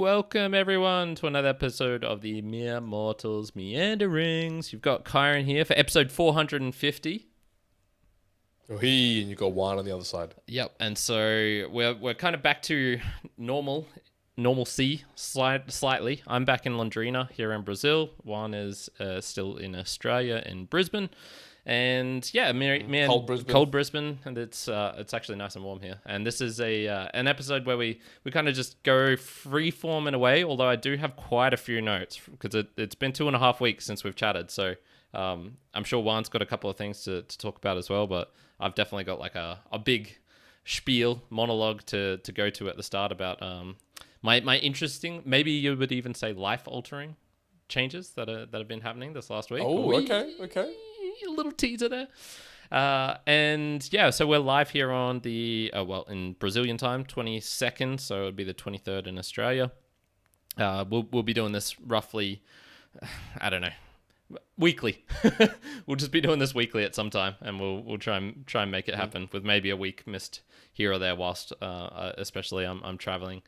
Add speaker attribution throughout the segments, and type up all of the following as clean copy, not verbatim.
Speaker 1: Welcome everyone to another episode of the Mere Mortals Meanderings. You've got Kyron here for episode 450.
Speaker 2: Oh, and you got Juan on the other side.
Speaker 1: Yep, and so we're kind of back to normalcy slightly. I'm back in Londrina here in Brazil. Juan is still in Australia in Brisbane. And yeah, cold Brisbane, and it's actually nice and warm here. And this is an episode where we kind of just go freeform in a way. Although I do have quite a few notes because it's been 2.5 weeks since we've chatted. So I'm sure Juan's got a couple of things to talk about as well. But I've definitely got like a big spiel monologue to go to at the start about my interesting, maybe you would even say life altering changes that have been happening this last week.
Speaker 2: Oh, okay.
Speaker 1: A little teaser there. And yeah, so we're live here on the, in Brazilian time, 22nd. So it would be the 23rd in Australia. We'll be doing this roughly, I don't know, weekly. We'll just be doing this weekly at some time, and we'll try and make it happen with maybe a week missed here or there whilst, especially I'm traveling.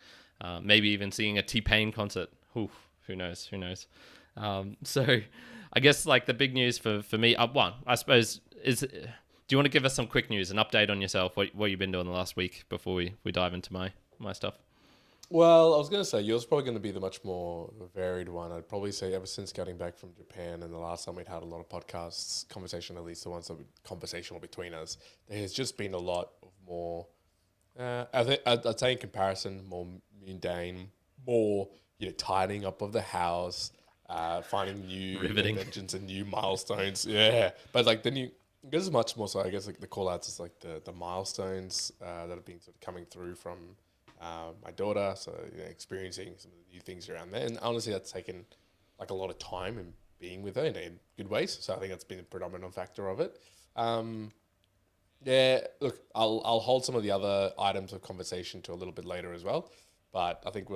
Speaker 1: Maybe even seeing a T-Pain concert. Who knows? So I guess like the big news for me, one, I suppose, is do you want to give us some quick news, an update on yourself, what you've been doing the last week before we dive into my stuff?
Speaker 2: Well, I was going to say, yours probably going to be the much more varied one. I'd probably say ever since getting back from Japan and the last time we'd had a lot of podcasts, conversation, at least the ones that were conversational between us, there has just been a lot of more, I'd say in comparison, more mundane, more, tidying up of the house, finding new inventions and new milestones. Yeah. But like then this is much more so, I guess, like the call outs is like the milestones that have been sort of coming through from my daughter. So experiencing some of the new things around there. And honestly, that's taken like a lot of time and being with her in good ways. So I think that's been a predominant factor of it. Yeah, look, I'll hold some of the other items of conversation to a little bit later as well. But I think I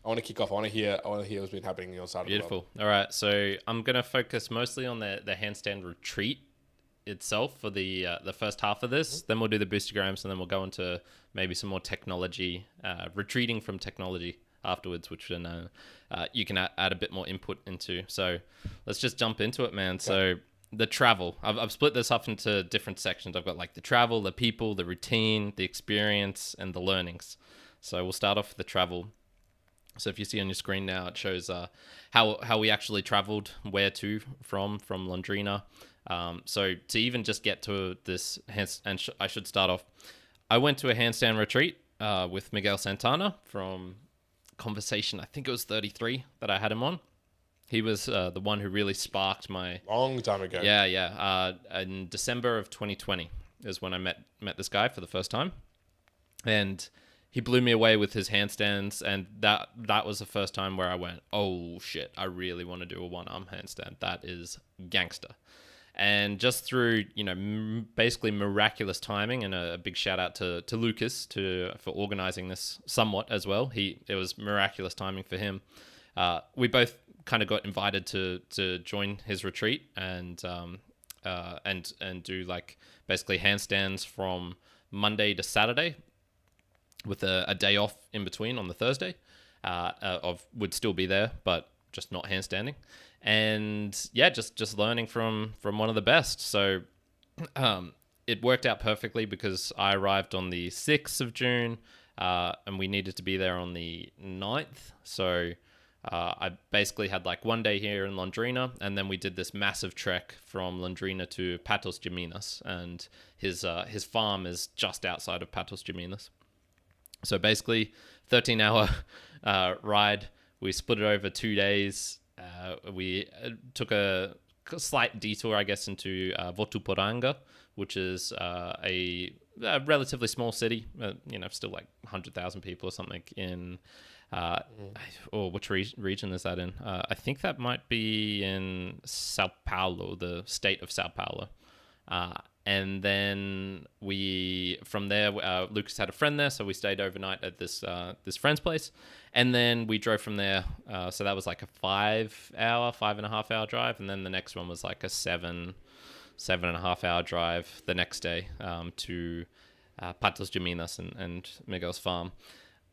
Speaker 2: want to kick off. I want to hear what's been happening on your side.
Speaker 1: Beautiful.
Speaker 2: Of the world.
Speaker 1: All right. So I'm going to focus mostly on the handstand retreat itself for the first half of this. Mm-hmm. Then we'll do the boostagrams, and then we'll go into maybe some more technology, retreating from technology afterwards, which then you can add a bit more input into. So let's just jump into it, man. Okay. So the travel. I've split this up into different sections. I've got like the travel, the people, the routine, the experience, and the learnings. So we'll start off with the travel. So if you see on your screen now, it shows how we actually traveled, where to from Londrina. So to even just get to this, I should start off. I went to a handstand retreat with Miguel Sant'ana from conversation, I think it was 33 that I had him on. He was the one who really sparked my...
Speaker 2: Long time ago.
Speaker 1: Yeah. In December of 2020 is when I met this guy for the first time. And... he blew me away with his handstands, and that was the first time where I went, oh shit, I really want to do a one-arm handstand. That is gangster. And just through, basically miraculous timing, and a big shout out to Lucas for organizing this somewhat as well. It was miraculous timing for him. We both kind of got invited to join his retreat and do like basically handstands from Monday to Saturday, with a day off in between on the Thursday. Would still be there, but just not handstanding. And yeah, just learning from one of the best. So it worked out perfectly because I arrived on the 6th of June and we needed to be there on the 9th. So I basically had like one day here in Londrina, and then we did this massive trek from Londrina to Patos de Minas, and his farm is just outside of Patos de Minas. So basically, 13-hour ride. We split it over 2 days. We took a slight detour, I guess, into Votuporanga, which is a relatively small city. Still like 100,000 people or something in. Which region is that in? I think that might be in Sao Paulo, the state of Sao Paulo. And then from there, Lucas had a friend there, so we stayed overnight at this friend's place. And then we drove from there. So that was like a 5.5 hour drive. And then the next one was like a 7.5 hour drive the next day to Patos de Minas and Miguel's farm.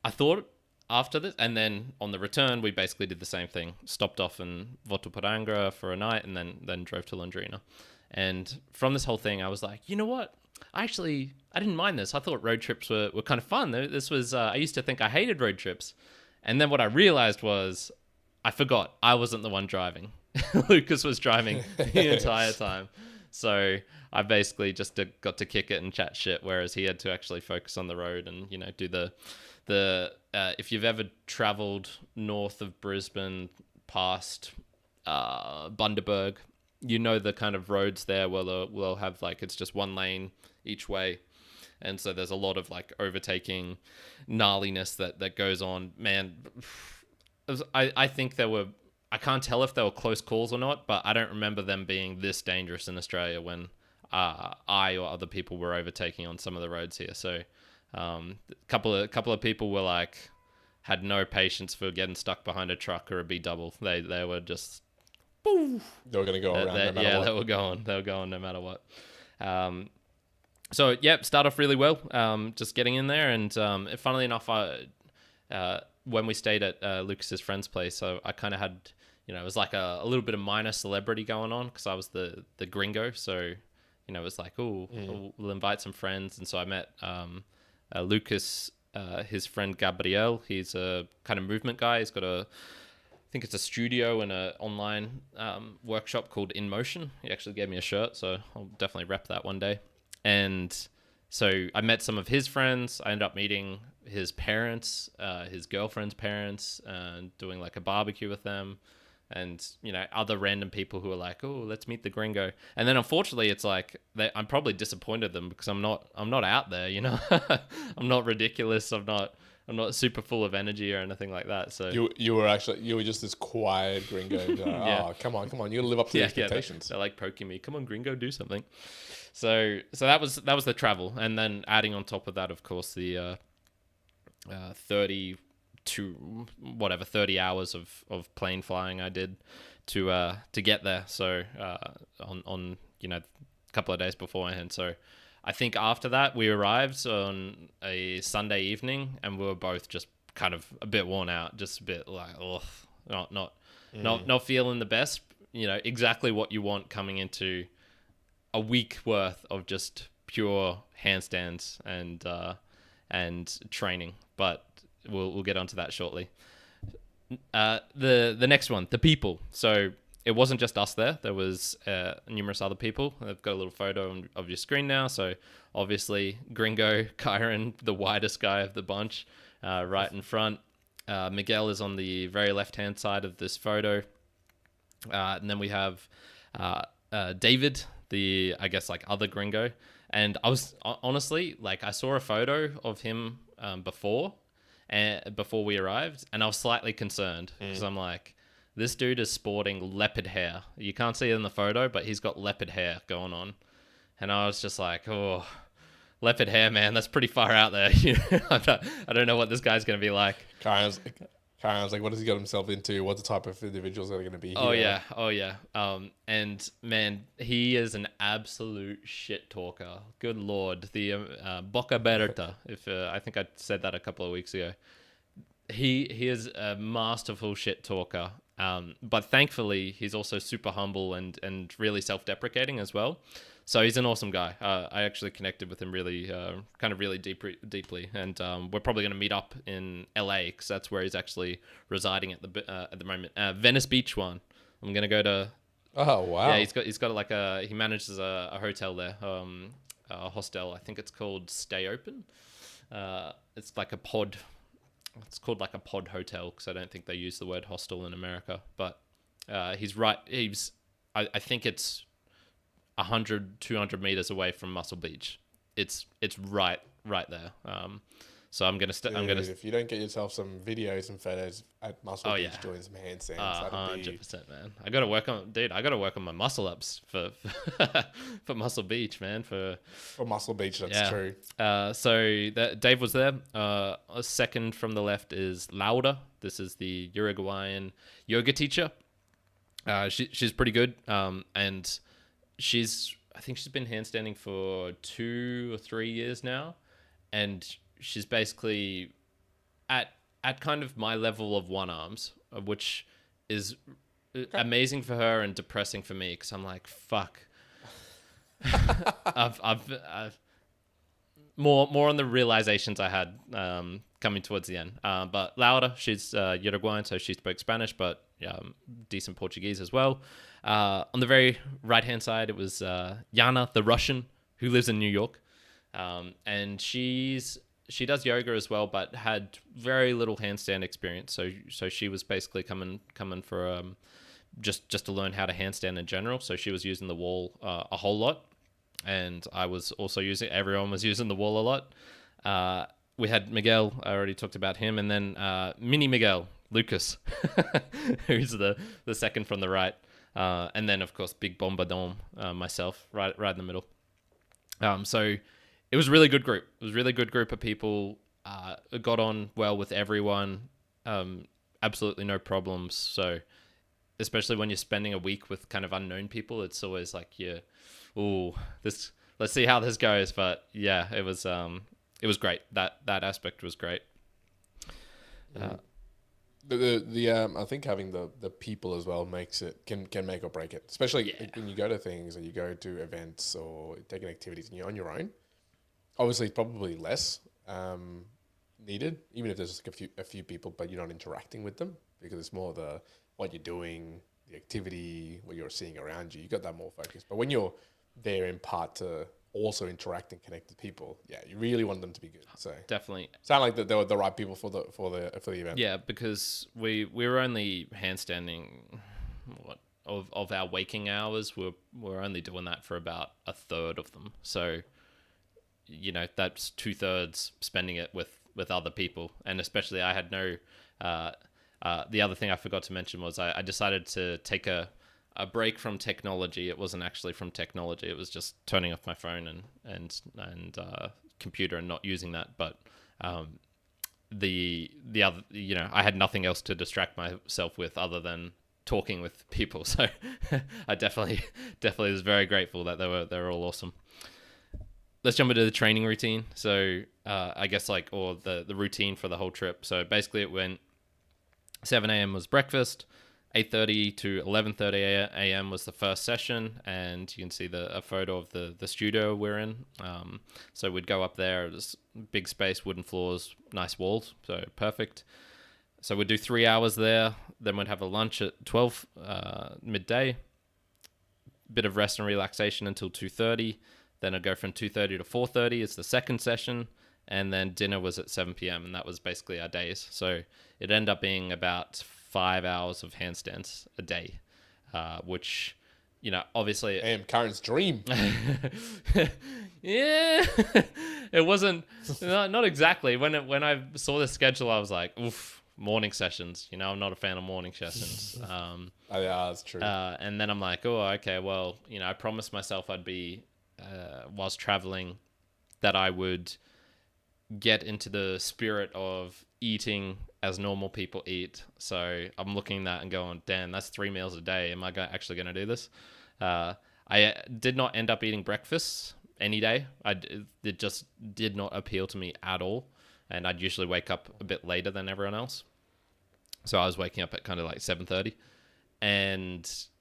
Speaker 1: I thought after this, and then on the return, we basically did the same thing. Stopped off in Votuporanga for a night, and then drove to Londrina. And from this whole thing, I was like, you know what? I didn't mind this. I thought road trips were kind of fun. This was, I used to think I hated road trips. And then what I realized was I forgot I wasn't the one driving. Lucas was driving the entire time. So I basically just got to kick it and chat shit, whereas he had to actually focus on the road and, do the if you've ever traveled north of Brisbane past Bundaberg, the kind of roads there where we'll have like, it's just one lane each way. And so there's a lot of like overtaking gnarliness that goes on. Man, I think I can't tell if they were close calls or not, but I don't remember them being this dangerous in Australia when I or other people were overtaking on some of the roads here. So a couple of people were like, had no patience for getting stuck behind a truck or a B double. They were just,
Speaker 2: they were going to go around no matter what.
Speaker 1: Yeah, they were going no matter what. So yeah, start off really well. Just getting in there, and funnily enough, when we stayed at Lucas's friend's place, so I kind of had, it was like a little bit of minor celebrity going on because I was the gringo. So, it was like, we'll invite some friends, and so I met Lucas, his friend Gabriel. He's a kind of movement guy. He's got I think it's a studio and an online workshop called In Motion. He actually gave me a shirt, so I'll definitely rep that one day. And so I met some of his friends. I ended up meeting his parents, his girlfriend's parents, and doing like a barbecue with them. And, other random people who are like, oh, let's meet the gringo. And then unfortunately, it's like, I'm probably disappointed them because I'm not out there, I'm not ridiculous. I'm not super full of energy or anything like that. So
Speaker 2: you were just this quiet gringo. Yeah. Oh, come on. You gotta live up to the expectations.
Speaker 1: They're like poking me. Come on, gringo, do something. So that was the travel. And then adding on top of that, of course, the 30 hours of plane flying I did to get there. So on a couple of days beforehand. So I think after that we arrived on a Sunday evening and we were both just kind of a bit worn out, just a bit like, not feeling the best. Exactly what you want coming into a week worth of just pure handstands and training. But we'll get onto that shortly. The next one, the people. So it wasn't just us there. There was numerous other people. I've got a little photo of your screen now. So obviously, Gringo, Kyron, the widest guy of the bunch, right in front. Miguel is on the very left-hand side of this photo. And then we have David, the, I guess, like other Gringo. And I was honestly, like, I saw a photo of him before we arrived, and I was slightly concerned because I'm like, this dude is sporting leopard hair. You can't see it in the photo, but he's got leopard hair going on. And I was just like, oh, leopard hair, man, that's pretty far out there. I don't know what this guy's going to be like.
Speaker 2: Kyron's like, what has he got himself into? What the type of individuals are going to be
Speaker 1: here? Oh, yeah. And, man, he is an absolute shit talker. Good Lord. The Boca Berta, if I think I said that a couple of weeks ago. He is a masterful shit talker. But thankfully, he's also super humble and really self-deprecating as well. So he's an awesome guy. I actually connected with him really deeply. And we're probably going to meet up in LA because that's where he's actually residing at the moment. Venice Beach one. I'm going to go to...
Speaker 2: Oh, wow.
Speaker 1: Yeah, he's got like he manages a hotel there, a hostel. I think it's called Stay Open. It's like a pod. It's called like a pod hotel because I don't think they use the word hostel in America. But he's right. I think it's 100, 200 meters away from Muscle Beach. It's right there. So I'm gonna.
Speaker 2: If you don't get yourself some videos and photos at Muscle Beach doing some handstands,
Speaker 1: 100%, man. I gotta work on my muscle ups for for Muscle Beach, man. For
Speaker 2: Muscle Beach, that's true.
Speaker 1: So Dave was there. A second from the left is Laura. This is the Uruguayan yoga teacher. She's pretty good. And I think she's been handstanding for 2 or 3 years now, and she's basically at at kind of my level of one arms, which is amazing for her and depressing for me because I'm like, fuck. I've more on the realizations I had coming towards the end. But Laura, she's Uruguayan, so she spoke Spanish, but decent Portuguese as well. On the very right-hand side, it was Yana, the Russian, who lives in New York. And she does yoga as well, but had very little handstand experience. So she was basically coming for just to learn how to handstand in general. So she was using the wall a whole lot, and I was also everyone was using the wall a lot. We had Miguel, I already talked about him, and then mini Miguel, Lucas, who's the second from the right. And then, of course, Big Bombadom, myself, right in the middle. So it was a really good group. It was a really good group of people. It got on well with everyone. Absolutely no problems. So especially when you're spending a week with kind of unknown people, it's always like, let's see how this goes. But yeah, it was great. That aspect was great.
Speaker 2: I think having the people as well makes it can make or break it, especially when you go to things or you go to events or taking activities and you're on your own. Obviously, probably less needed, even if there's like a few people, but you're not interacting with them because it's more what you're doing, the activity, what you're seeing around you. You got that more focus. But when you're there in part to also interact and connect with people, you really want them to be good. So
Speaker 1: definitely
Speaker 2: sound like that they were the right people for the event.
Speaker 1: Yeah, because we were only handstanding of our waking hours. We're only doing that for about a third of them. So that's 2/3 spending it with other people, and especially I had no. The other thing I forgot to mention was I decided to take a break from technology. It wasn't actually from technology. It was just turning off my phone and computer and not using that. But the other, I had nothing else to distract myself with other than talking with people. So I definitely was very grateful that they were all awesome. Let's jump into the training routine. So I guess the routine for the whole trip. So basically it went 7 a.m. was breakfast, 8:30 to 11:30 a.m. was the first session, and you can see a photo of the studio we're in. So we'd go up there, this big space, wooden floors, nice walls, so perfect. So we'd do 3 hours there, then we'd have a lunch at 12 midday, bit of rest and relaxation until 2:30. Then I'd go from 2:30 to 4:30 is the second session, and then dinner was at 7 p.m. and that was basically our days. So it ended up being about 5 hours of handstands a day, which, obviously...
Speaker 2: Damn, Karen's dream.
Speaker 1: Yeah, it wasn't, not exactly. When I saw the schedule, I was like, oof, morning sessions. I'm not a fan of morning sessions.
Speaker 2: Yeah, that's true.
Speaker 1: And then I'm like, oh, okay, well, I promised myself I'd be, whilst traveling, that I would get into the spirit of eating as normal people eat. So I'm looking at that and going, damn, that's 3 meals a day. Am I actually going to do this? I did not end up eating breakfast any day. It just did not appeal to me at all. And I'd usually wake up a bit later than everyone else. So I was waking up at kind of like 7:30.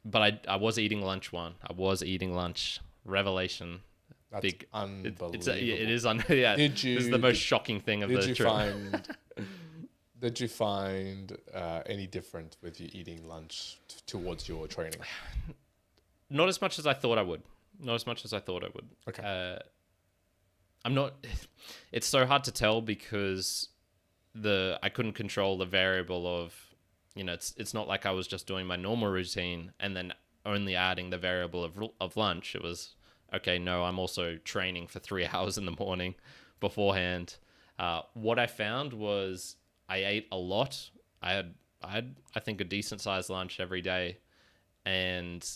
Speaker 1: But I was eating lunch one. I was eating lunch. Revelation.
Speaker 2: That's
Speaker 1: big,
Speaker 2: unbelievable.
Speaker 1: It is yeah. This is the most shocking thing of the trip.
Speaker 2: Did you find any different with you eating lunch towards your training?
Speaker 1: Not as much as I thought I would.
Speaker 2: Okay.
Speaker 1: I'm not. It's so hard to tell because I couldn't control the variable of, it's not like I was just doing my normal routine and then only adding the variable of lunch. It was, okay, no, I'm also training for 3 hours in the morning beforehand. What I found was I ate a lot. I had I think a decent sized lunch every day, and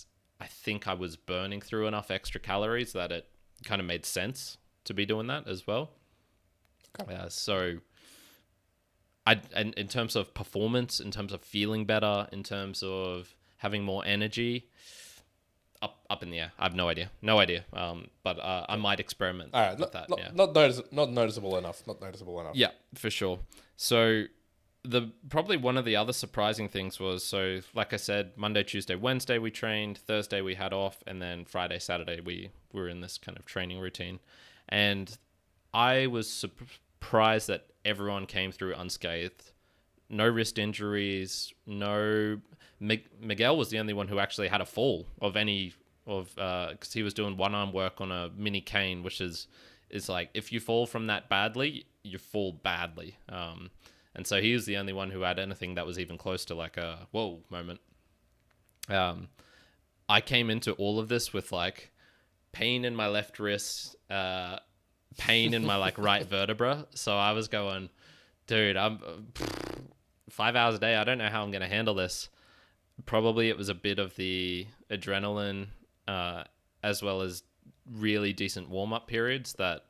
Speaker 1: I think I was burning through enough extra calories that it kind of made sense to be doing that as well. Okay. So in terms of performance, in terms of feeling better, in terms of having more energy, up in the air. I have no idea. But I might experiment with that.
Speaker 2: Not noticeable enough.
Speaker 1: Yeah, for sure. So Probably one of the other surprising things was, so like I said, Monday, Tuesday, Wednesday we trained, Thursday we had off, and then Friday, Saturday we were in this kind of training routine. And I was surprised that everyone came through unscathed. No wrist injuries, no... Miguel was the only one who actually had a fall of any of, because he was doing one arm work on a mini cane, which is like, if you fall from that badly, you fall badly. And so he was the only one who had anything that was even close to like a whoa moment. I came into all of this with like pain in my left wrist, pain in my like right vertebra. So I was going, dude, I'm 5 hours a day. I don't know how I'm going to handle this. Probably it was a bit of the adrenaline, as well as really decent warm-up periods that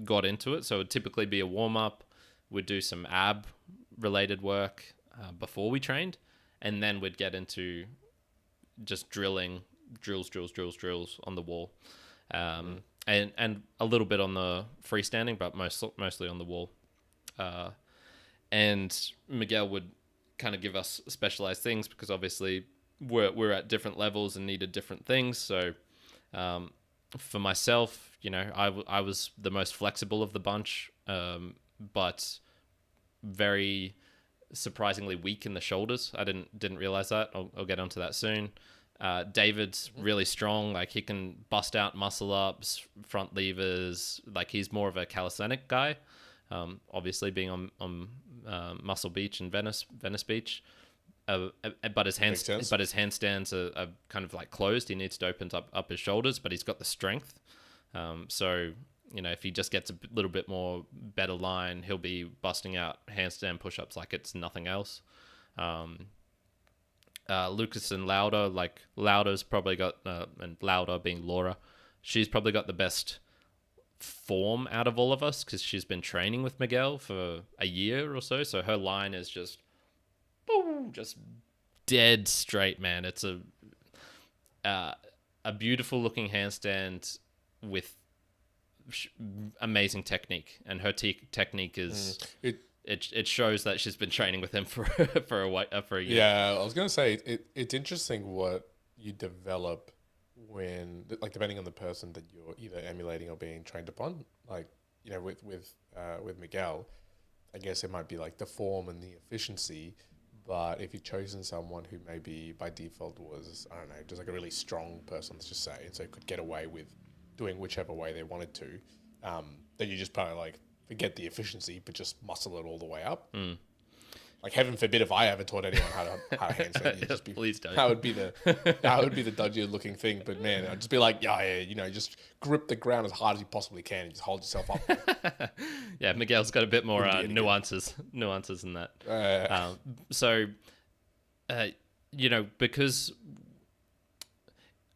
Speaker 1: got into it. So it would typically be a warm-up. We'd do some ab-related work before we trained, and then we'd get into just drills on the wall, and a little bit on the freestanding, but mostly on the wall. And Miguel would kind of give us specialized things because obviously we're at different levels and needed different things. So for myself, you know, I was the most flexible of the bunch, but very surprisingly weak in the shoulders. I didn't realize that. I'll get onto that soon. David's really strong. Like, he can bust out muscle ups, front levers. Like, he's more of a calisthenic guy. Obviously being on Muscle Beach and Venice Beach. But his handstands are kind of like closed. He needs to open up his shoulders, but he's got the strength. So, you know, if he just gets a little bit more better line, he'll be busting out handstand push-ups like it's nothing else. Lucas and Lauda, like Lauda's probably got, and Lauda being Laura, she's probably got the best form out of all of us because she's been training with Miguel for a year or so. So her line is just dead straight, man. It's a beautiful looking handstand with amazing technique, and her technique is it shows that she's been training with him for a year.
Speaker 2: Yeah, I was gonna say it's interesting what you develop when, like, depending on the person that you're either emulating or being trained upon. Like, you know, with Miguel, I guess it might be like the form and the efficiency. But if you've chosen someone who maybe by default was, I don't know, just like a really strong person, let's just say, and so could get away with doing whichever way they wanted to, then you just kind of like forget the efficiency, but just muscle it all the way up. Like, heaven forbid if I ever taught anyone how to handstand.
Speaker 1: Please don't.
Speaker 2: That would be the dodgier looking thing. But man, I'd just be like, yeah, you know, just grip the ground as hard as you possibly can and just hold yourself up.
Speaker 1: Yeah, Miguel's got a bit more nuances in that. You know, because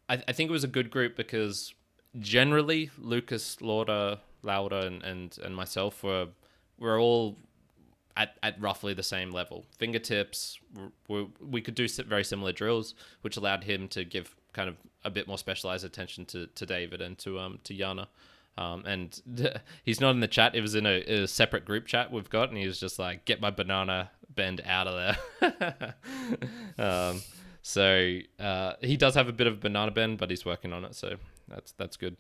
Speaker 1: I think it was a good group because generally Lucas, Lauda, and myself were all at roughly the same level. Fingertips, we could do very similar drills, which allowed him to give kind of a bit more specialized attention to David and to Yana. And he's not in the chat. It was in a separate group chat we've got, and he was just like, "Get my banana bend out of there." So he does have a bit of banana bend, but he's working on it, so that's good.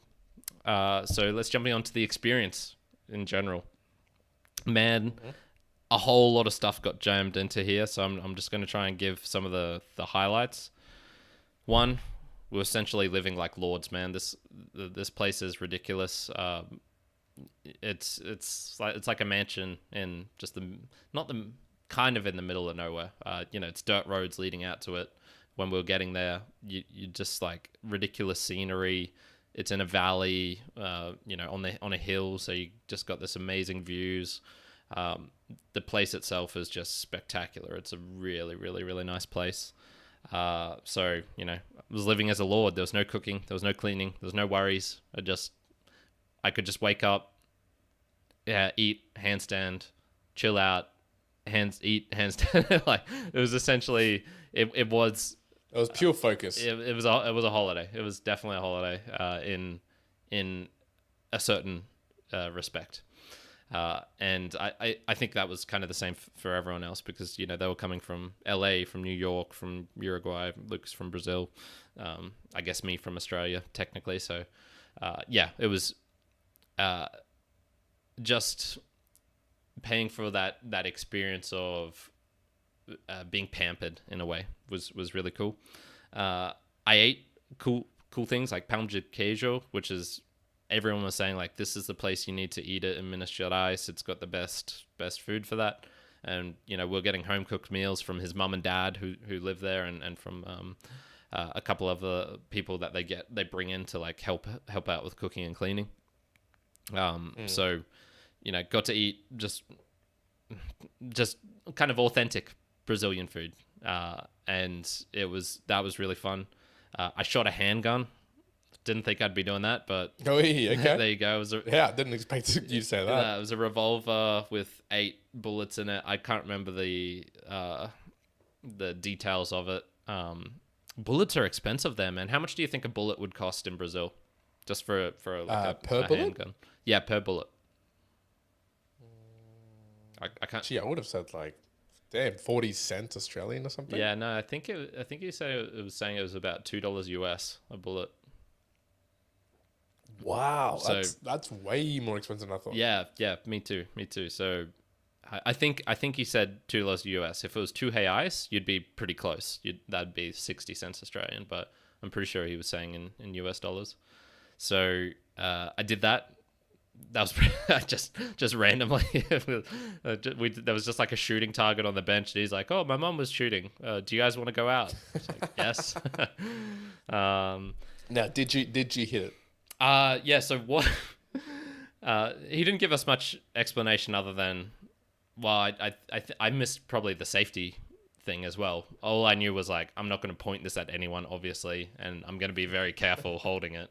Speaker 1: So let's jump on to the experience in general. Man, a whole lot of stuff got jammed into here, so I'm just going to try and give some of the highlights. One, we're essentially living like lords, man. This place is ridiculous. It's like a mansion in just not the kind of in the middle of nowhere. You know, it's dirt roads leading out to it. When we were getting there, you just like ridiculous scenery. It's in a valley, you know, on a hill, so you just got this amazing views. The place itself is just spectacular. It's a really, really, really nice place. So, you know, I was living as a lord. There was no cooking. There was no cleaning. There was no worries. I could just wake up, eat, handstand, chill out, eat, handstand. Like, it was essentially, it was
Speaker 2: pure focus.
Speaker 1: It was a holiday. It was definitely a holiday, in a certain respect. And I think that was kind of the same for everyone else because, you know, they were coming from LA, from New York, from Uruguay, Lucas from Brazil, I guess me from Australia, technically. So, yeah, it was just paying for that experience of being pampered in a way was really cool. I ate cool things like pão de queijo, which is everyone was saying like this is the place you need to eat it in Minas Gerais. It's got the best food for that. And you know, we're getting home cooked meals from his mum and dad who live there, and from a couple of the people that they bring in to like help out with cooking and cleaning. So, you know, got to eat just kind of authentic Brazilian food, and that was really fun. I shot a handgun. Didn't think I'd be doing that, but
Speaker 2: okay.
Speaker 1: there you go.
Speaker 2: I didn't expect you to say that.
Speaker 1: It was a revolver with 8 bullets in it. I can't remember the details of it. Bullets are expensive there, man. How much do you think a bullet would cost in Brazil, just for like
Speaker 2: per bullet?
Speaker 1: handgun? Yeah, per bullet. I can't.
Speaker 2: Gee, I would have said like, damn, 40 cents Australian or something.
Speaker 1: Yeah, no, I think you said it was saying it was about $2 US a bullet.
Speaker 2: Wow,
Speaker 1: So
Speaker 2: that's way more expensive than I thought.
Speaker 1: yeah, me too. So I think you said $2 US. If it was 2 reais, you'd be pretty close. That'd be 60 cents Australian, but I'm pretty sure he was saying in US dollars. So I did that. That was just randomly. There was just like a shooting target on the bench, and he's like, "Oh, my mom was shooting. Do you guys want to go out?" I was like, "Yes."
Speaker 2: Now, did you hit it?
Speaker 1: Yeah. So what? He didn't give us much explanation other than, well, I missed probably the safety thing as well. All I knew was like, I'm not going to point this at anyone, obviously, and I'm going to be very careful holding it.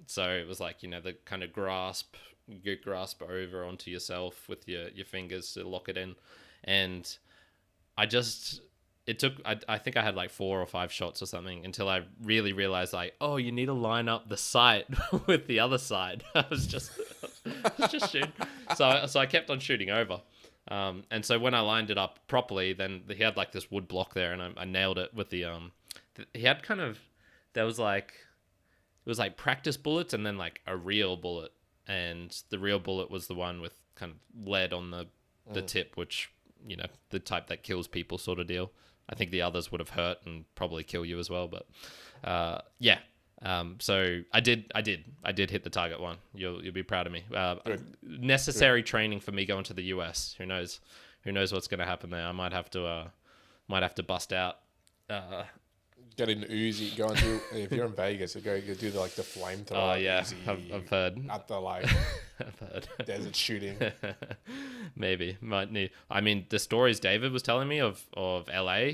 Speaker 1: So it was like, you know, the kind of grasp over onto yourself with your fingers to lock it in. And I think I had like 4 or 5 shots or something until I really realized like, oh, you need to line up the sight with the other side. I was just shooting. So I kept on shooting over. And so when I lined it up properly, then he had like this wood block there, and I nailed it with the, he had kind of, there was like, it was like practice bullets and then like a real bullet. And the real bullet was the one with kind of lead on the tip, which, you know, the type that kills people sort of deal. I think the others would have hurt and probably kill you as well. But yeah. So I did hit the target one. You'll be proud of me. Necessary training for me going to the US. Who knows what's going to happen there. I might have to bust out.
Speaker 2: Get an Uzi, go into, if you're in Vegas, you go do the flamethrower.
Speaker 1: Oh yeah,
Speaker 2: Uzi
Speaker 1: I've heard.
Speaker 2: At the
Speaker 1: I've heard.
Speaker 2: desert shooting.
Speaker 1: Maybe might need. I mean, the stories David was telling me of LA,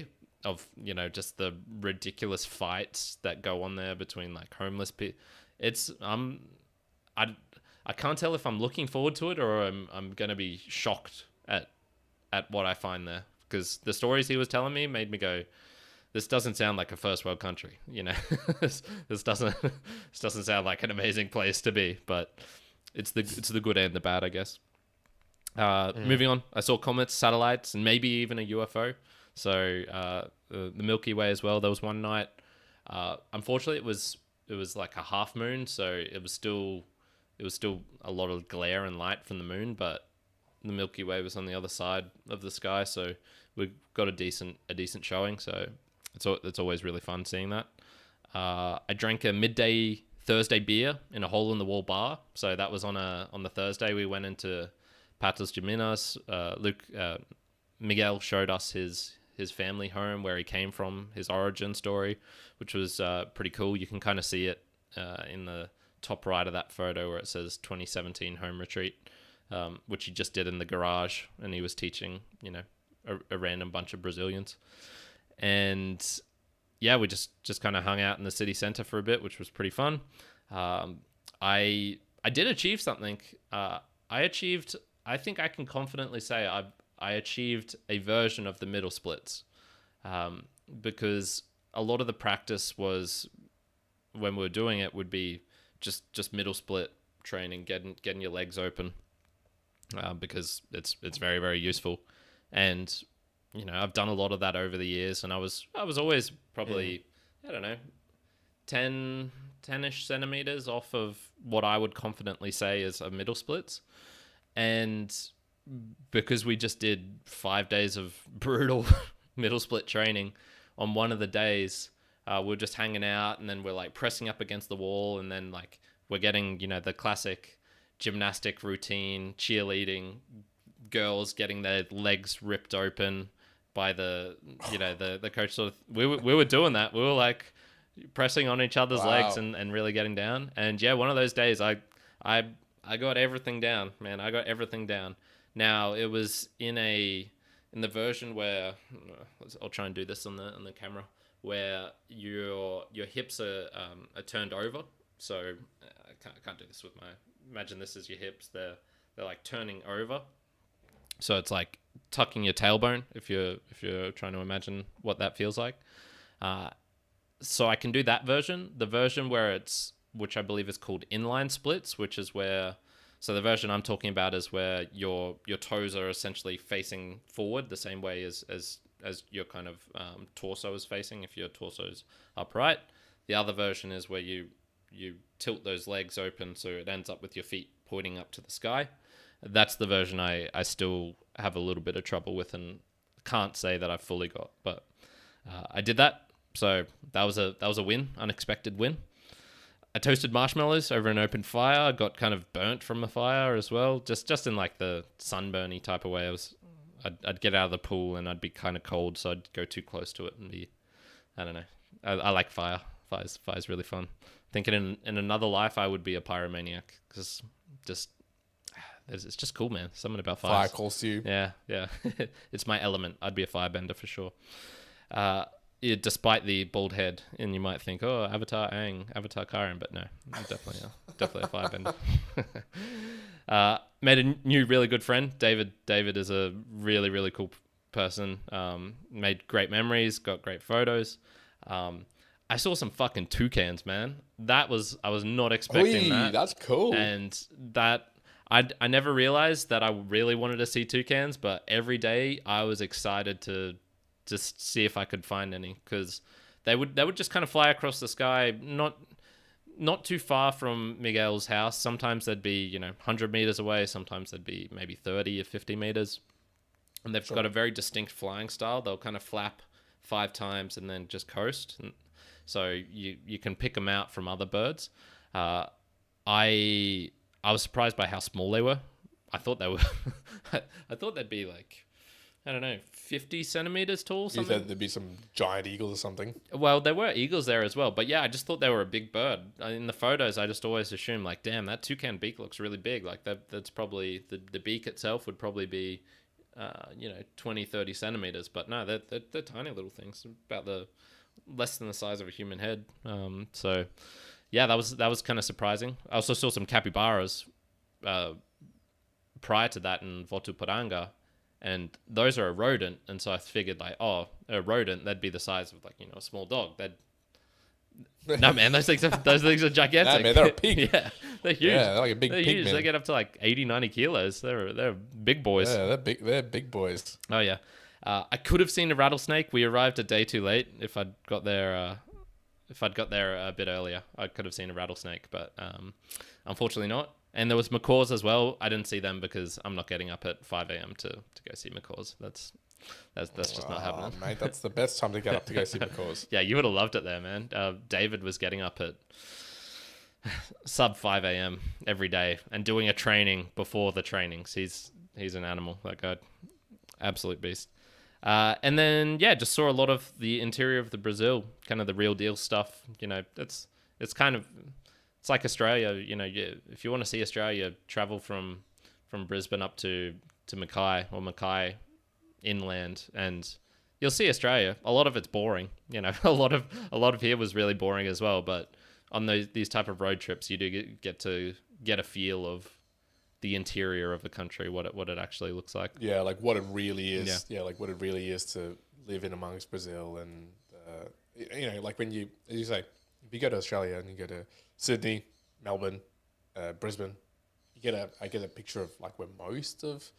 Speaker 1: of, you know, just the ridiculous fights that go on there between like homeless people. It's I can't tell if I'm looking forward to it or I'm gonna be shocked at what I find there, because the stories he was telling me made me go, this doesn't sound like a first world country, you know. this doesn't sound like an amazing place to be, but it's the good and the bad, I guess. Moving on, I saw comets, satellites, and maybe even a UFO. So the Milky Way as well. There was one night. Unfortunately, it was like a half moon, so it was still a lot of glare and light from the moon, but the Milky Way was on the other side of the sky, so we got a decent showing. So it's always really fun seeing that. I drank a midday Thursday beer in a hole in the wall bar. So that was on the Thursday. We went into Patos de Minas. Miguel showed us his family home, where he came from, his origin story, which was pretty cool. You can kind of see it in the top right of that photo where it says 2017 home retreat, which he just did in the garage, and he was teaching, you know, a random bunch of Brazilians. And yeah, we just kind of hung out in the city center for a bit, which was pretty fun. I did achieve something. I think I can confidently say I achieved a version of the middle splits, because a lot of the practice was, when we were doing it, would be just middle split training, getting your legs open. because it's very, very useful. And I've done a lot of that over the years, and I was always probably I don't know 10-ish centimeters off of what I would confidently say is a middle splits. And because we just did 5 days of brutal middle split training, on one of the days we're just hanging out, and then we're like pressing up against the wall, and then like we're getting the classic gymnastic routine, cheerleading, girls getting their legs ripped open by the coach. Sort of we were doing that. We were like pressing on each other's legs and really getting down. And yeah, one of those days I got everything down, man. I got everything down. Now it was in the version where I'll try and do this on the camera, where your hips are turned over. So I can't do this with my. Imagine this is your hips. They're like turning over. So it's like tucking your tailbone. If you're trying to imagine what that feels like. So I can do that version. The version which I believe is called inline splits, which is where. So the version I'm talking about is where your toes are essentially facing forward, the same way as your kind of torso is facing if your torso's upright. The other version is where you tilt those legs open so it ends up with your feet pointing up to the sky. That's the version I still have a little bit of trouble with and can't say that I've fully got. But I did that, so that was a win, unexpected win. I toasted marshmallows over an open fire. Got kind of burnt from the fire as well, just in like the sunburny type of way. I'd get out of the pool and I'd be kind of cold, so I'd go too close to it and be, I don't know. I like fire. Fire's really fun. Thinking in another life I would be a pyromaniac, because it's just cool, man. Something about fire.
Speaker 2: Fire calls to you.
Speaker 1: Yeah. It's my element. I'd be a firebender for sure. Despite the bald head, and you might think, oh, Avatar Aang, Avatar Karen, but no, I'm definitely a firebender. Made a new really good friend, David. David is a really, really cool person. Made great memories, got great photos. I saw some fucking toucans, man. I was not expecting that.
Speaker 2: That's cool.
Speaker 1: And that I never realized that I really wanted to see toucans, but every day I was excited to just see if I could find any, because they would just kind of fly across the sky, not too far from Miguel's house. Sometimes they'd be 100 meters away, sometimes they'd be maybe 30 or 50 meters, and they've got a very distinct flying style. They'll kind of flap 5 times and then just coast, and so you can pick them out from other birds. I was surprised by how small they were. I thought they were I thought they'd be like, I don't know, 50 centimeters tall, something.
Speaker 2: You said there'd be some giant eagles or something.
Speaker 1: Well, there were eagles there as well. But yeah, I just thought they were a big bird. In the photos, I just always assumed, like, damn, that toucan beak looks really big. Like, that's probably, the beak itself would probably be, 20, 30 centimeters. But no, they're tiny little things, about less than the size of a human head. So yeah, that was kind of surprising. I also saw some capybaras prior to that in Votuporanga. And those are a rodent, and so I figured, like, a rodent, that'd be the size of, like, a small dog. No, man, those things are gigantic.
Speaker 2: Nah, man, they're a pig.
Speaker 1: Yeah, they're huge.
Speaker 2: Yeah, they're like a big
Speaker 1: they're
Speaker 2: pig,
Speaker 1: huge.
Speaker 2: man.
Speaker 1: They get up to like 80, 90 kilos. They're big boys.
Speaker 2: Yeah, they're big. They're big boys.
Speaker 1: Oh yeah. I could have seen a rattlesnake. We arrived a day too late. If I'd got there a bit earlier, I could have seen a rattlesnake, but unfortunately not. And there was macaws as well. I didn't see them because I'm not getting up at 5 a.m. to go see macaws. That's just not happening.
Speaker 2: Mate, that's the best time to get up to go see macaws.
Speaker 1: Yeah, you would have loved it there, man. David was getting up at sub 5 a.m. every day and doing a training before the trainings. He's an animal, that guy. Absolute beast. And then, yeah, just saw a lot of the interior of the Brazil, kind of the real deal stuff. It's kind of... It's like Australia, if you want to see Australia, travel from Brisbane up to Mackay or Mackay inland, and you'll see Australia. A lot of it's boring, a lot of here was really boring as well. But on these type of road trips, you do get to get a feel of the interior of the country, what it actually looks like.
Speaker 2: Yeah, like what it really is. Yeah, like what it really is to live in amongst Brazil, and like when you, as you say, if you go to Australia and you go to Sydney, Melbourne, Brisbane, I get a picture of like where most of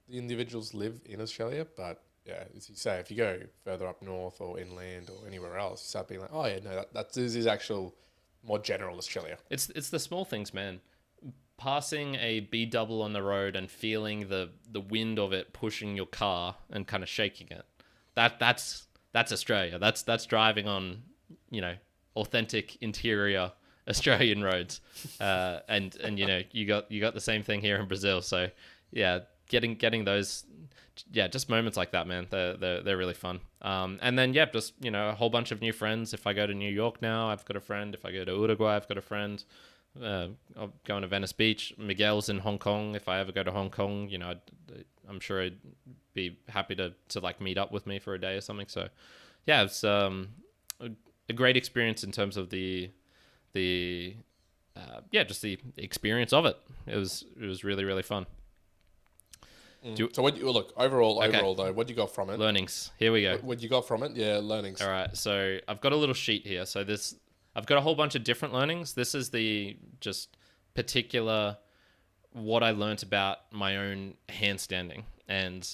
Speaker 2: the individuals live in Australia, but yeah, as you say, if you go further up north or inland or anywhere else, you start being like, oh yeah, no, this is actual more general Australia.
Speaker 1: It's the small things, man. Passing a B double on the road and feeling the wind of it pushing your car and kind of shaking it. That's Australia. That's driving on, authentic interior Australian roads. And you got the same thing here in Brazil. So yeah, getting those, just moments like that, man. They're really fun. And then just a whole bunch of new friends. If I go to New York now, I've got a friend. If I go to Uruguay, I've got a friend. I'm going to Venice Beach. Miguel's in Hong Kong. If I ever go to Hong Kong, I'm sure he'd be happy to like meet up with me for a day or something. So yeah, it's a great experience in terms of the just the experience of it. It was really, really fun.
Speaker 2: So overall though, what you got from it?
Speaker 1: Learnings. Here we go.
Speaker 2: What you got from it? Yeah, learnings.
Speaker 1: All right. So I've got a little sheet here. So I've got a whole bunch of different learnings. This is the just particular what I learnt about my own handstanding and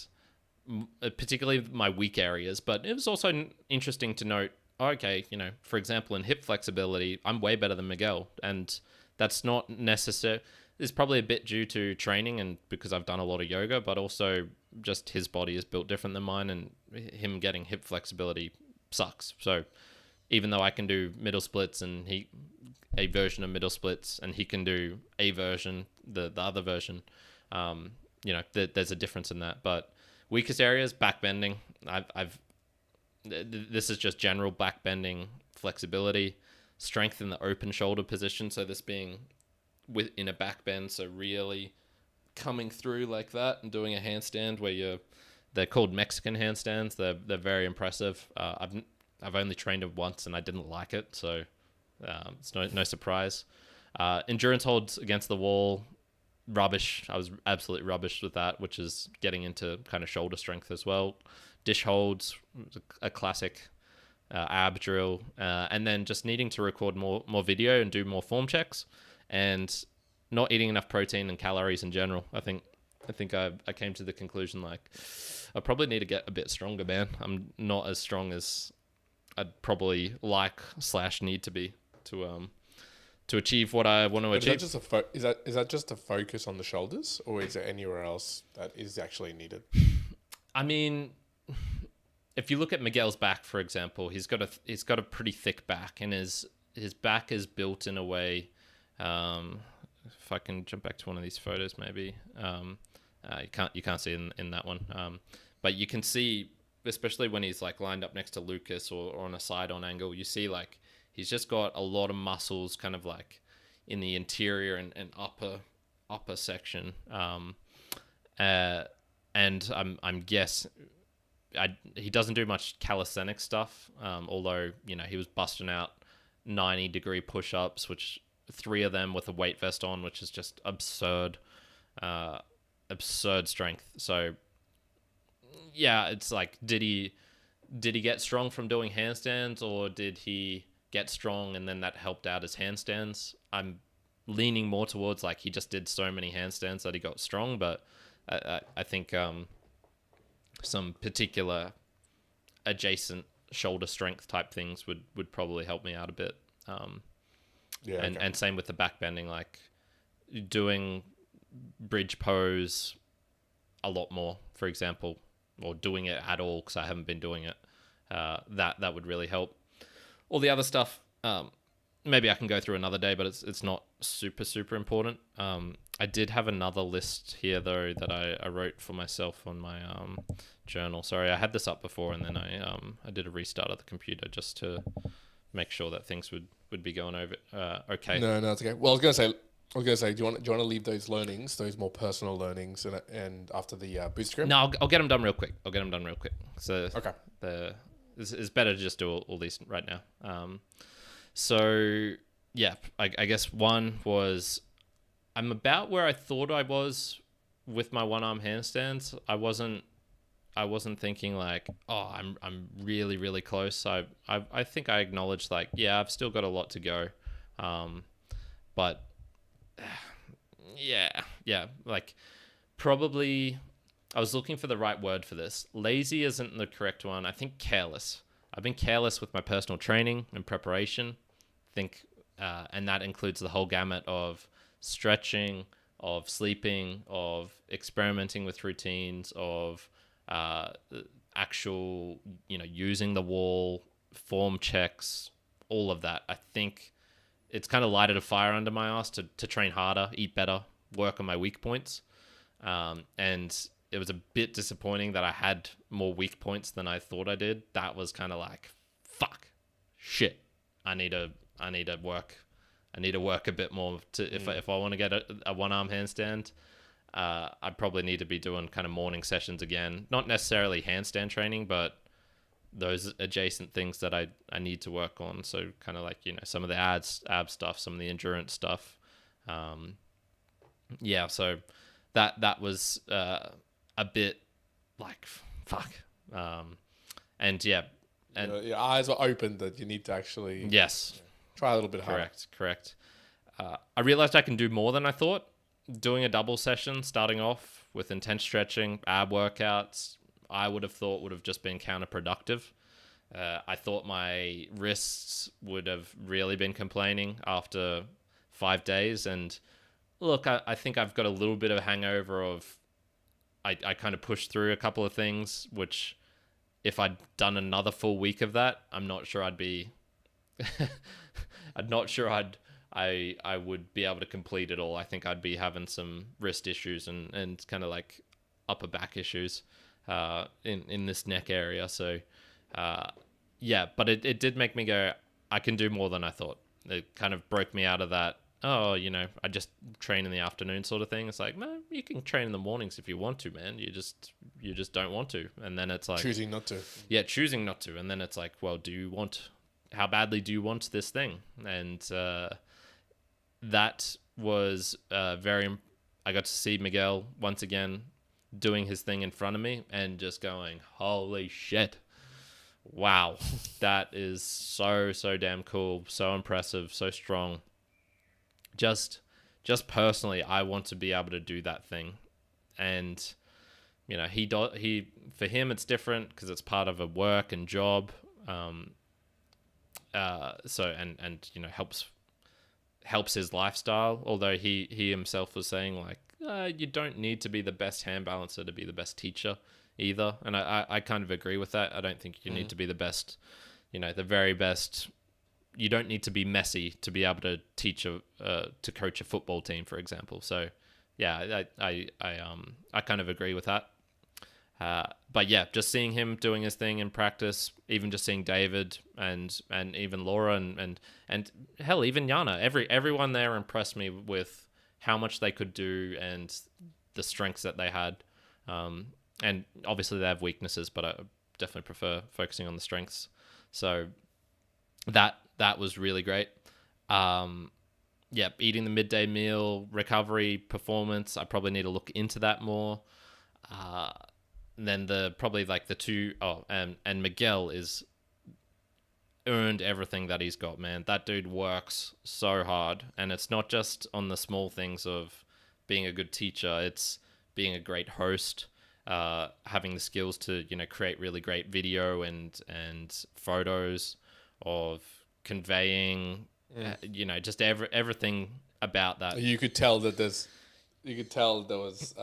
Speaker 1: particularly my weak areas. But it was also interesting to note, okay, for example, in hip flexibility, I'm way better than Miguel. And that's not necessary. It's probably a bit due to training and because I've done a lot of yoga, but also just his body is built different than mine and him getting hip flexibility sucks. So even though I can do middle splits and a version of middle splits and he can do a version, the other version, there's a difference in that. But weakest areas, back bending. This is just general back bending flexibility, strength in the open shoulder position. So this being in a back bend, so really coming through like that and doing a handstand where they're called Mexican handstands. They're very impressive. I've only trained it once and I didn't like it, so it's no surprise. Endurance holds against the wall, rubbish. I was absolutely rubbish with that, which is getting into kind of shoulder strength as well. Dish holds, a classic ab drill, and then just needing to record more video and do more form checks, and not eating enough protein and calories in general. I think I came to the conclusion like I probably need to get a bit stronger, man. I'm not as strong as I'd probably need to be to achieve what I want to achieve.
Speaker 2: Is that just a focus on the shoulders, or is there anywhere else that is actually needed?
Speaker 1: I mean, if you look at Miguel's back, for example, he's got a pretty thick back, and his back is built in a way. If I can jump back to one of these photos, maybe you can't see in that one, but you can see, especially when he's like lined up next to Lucas or on a side-on angle, you see like he's just got a lot of muscles kind of like in the interior and upper section. And I'm he doesn't do much calisthenic stuff, although he was busting out 90-degree push-ups, which 3 of them with a weight vest on, which is just absurd strength. So yeah, it's like, did he get strong from doing handstands, or did he get strong and then that helped out his handstands? I'm leaning more towards like he just did so many handstands that he got strong, but I think some particular adjacent shoulder strength type things would probably help me out a bit. And same with the back bending, like doing bridge pose a lot more, for example, or doing it at all, because I haven't been doing it. That would really help. All the other stuff, maybe I can go through another day, but it's not super important. I did have another list here though that I wrote for myself on my journal. Sorry, I had this up before, and then I did a restart of the computer just to make sure that things would be going over okay.
Speaker 2: No, it's okay. Well, I was gonna say, do you want to leave those learnings, those more personal learnings, and after the Boostagram?
Speaker 1: No, I'll get them done real quick. So
Speaker 2: okay.
Speaker 1: It's better to just do all these right now. So yeah, I guess one was I'm about where I thought I was with my one-arm handstands. I wasn't thinking like, oh, I'm really, really close. I think I acknowledged like, yeah, I've still got a lot to go. But Yeah. Like, probably, I was looking for the right word for this. Lazy isn't the correct one. I think careless. I've been careless with my personal training and preparation. And that includes the whole gamut of stretching, of sleeping, of experimenting with routines, of actual, using the wall, form checks, all of that. I think it's kind of lighted a fire under my ass to train harder, eat better, work on my weak points. And it was a bit disappointing that I had more weak points than I thought I did. That was kind of like, fuck, shit. I need to work. I need to work a bit more if I want to get a one-arm handstand. I probably need to be doing kind of morning sessions again. Not necessarily handstand training, but those adjacent things that I need to work on. So kind of like, some of the ab stuff, some of the endurance stuff. So that was a bit like, fuck. And your
Speaker 2: eyes are open that you need to actually try a little bit harder.
Speaker 1: Correct. I realized I can do more than I thought. Doing a double session, starting off with intense stretching, ab workouts, I would have thought would have just been counterproductive. I thought my wrists would have really been complaining after 5 days. And look, I think I've got a little bit of a hangover of I kind of pushed through a couple of things, which if I'd done another full week of that, I'm not sure I'd be... I'm not sure I would be able to complete it all. I think I'd be having some wrist issues and kind of like upper back issues in this neck area. So, but it did make me go, I can do more than I thought. It kind of broke me out of that, I just train in the afternoon sort of thing. It's like, man, you can train in the mornings if you want to, man. You just don't want to. And then it's like...
Speaker 2: choosing not to.
Speaker 1: Yeah, choosing not to. And then it's like, well, how badly do you want this thing? And that was I got to see Miguel once again doing his thing in front of me and just going, holy shit. Wow. That is so damn cool. So impressive. So strong. Just personally, I want to be able to do that thing. And, for him, it's different because it's part of a work and job. Helps his lifestyle, although he himself was saying like, you don't need to be the best hand balancer to be the best teacher either. And I kind of agree with that. I don't think you need to be the best, the very best. You don't need to be Messi to be able to to coach a football team, for example. So yeah, I kind of agree with that. But yeah, just seeing him doing his thing in practice, even just seeing David and even Laura and hell, even Yana, everyone there impressed me with how much they could do and the strengths that they had. And obviously they have weaknesses, but I definitely prefer focusing on the strengths. So that was really great. Eating the midday meal, recovery, performance, I probably need to look into that more. Then and Miguel is earned everything that he's got, man. That dude works so hard, and it's not just on the small things of being a good teacher. It's being a great host, having the skills to create really great video and photos, of conveying, just everything about that.
Speaker 2: You could tell that there was.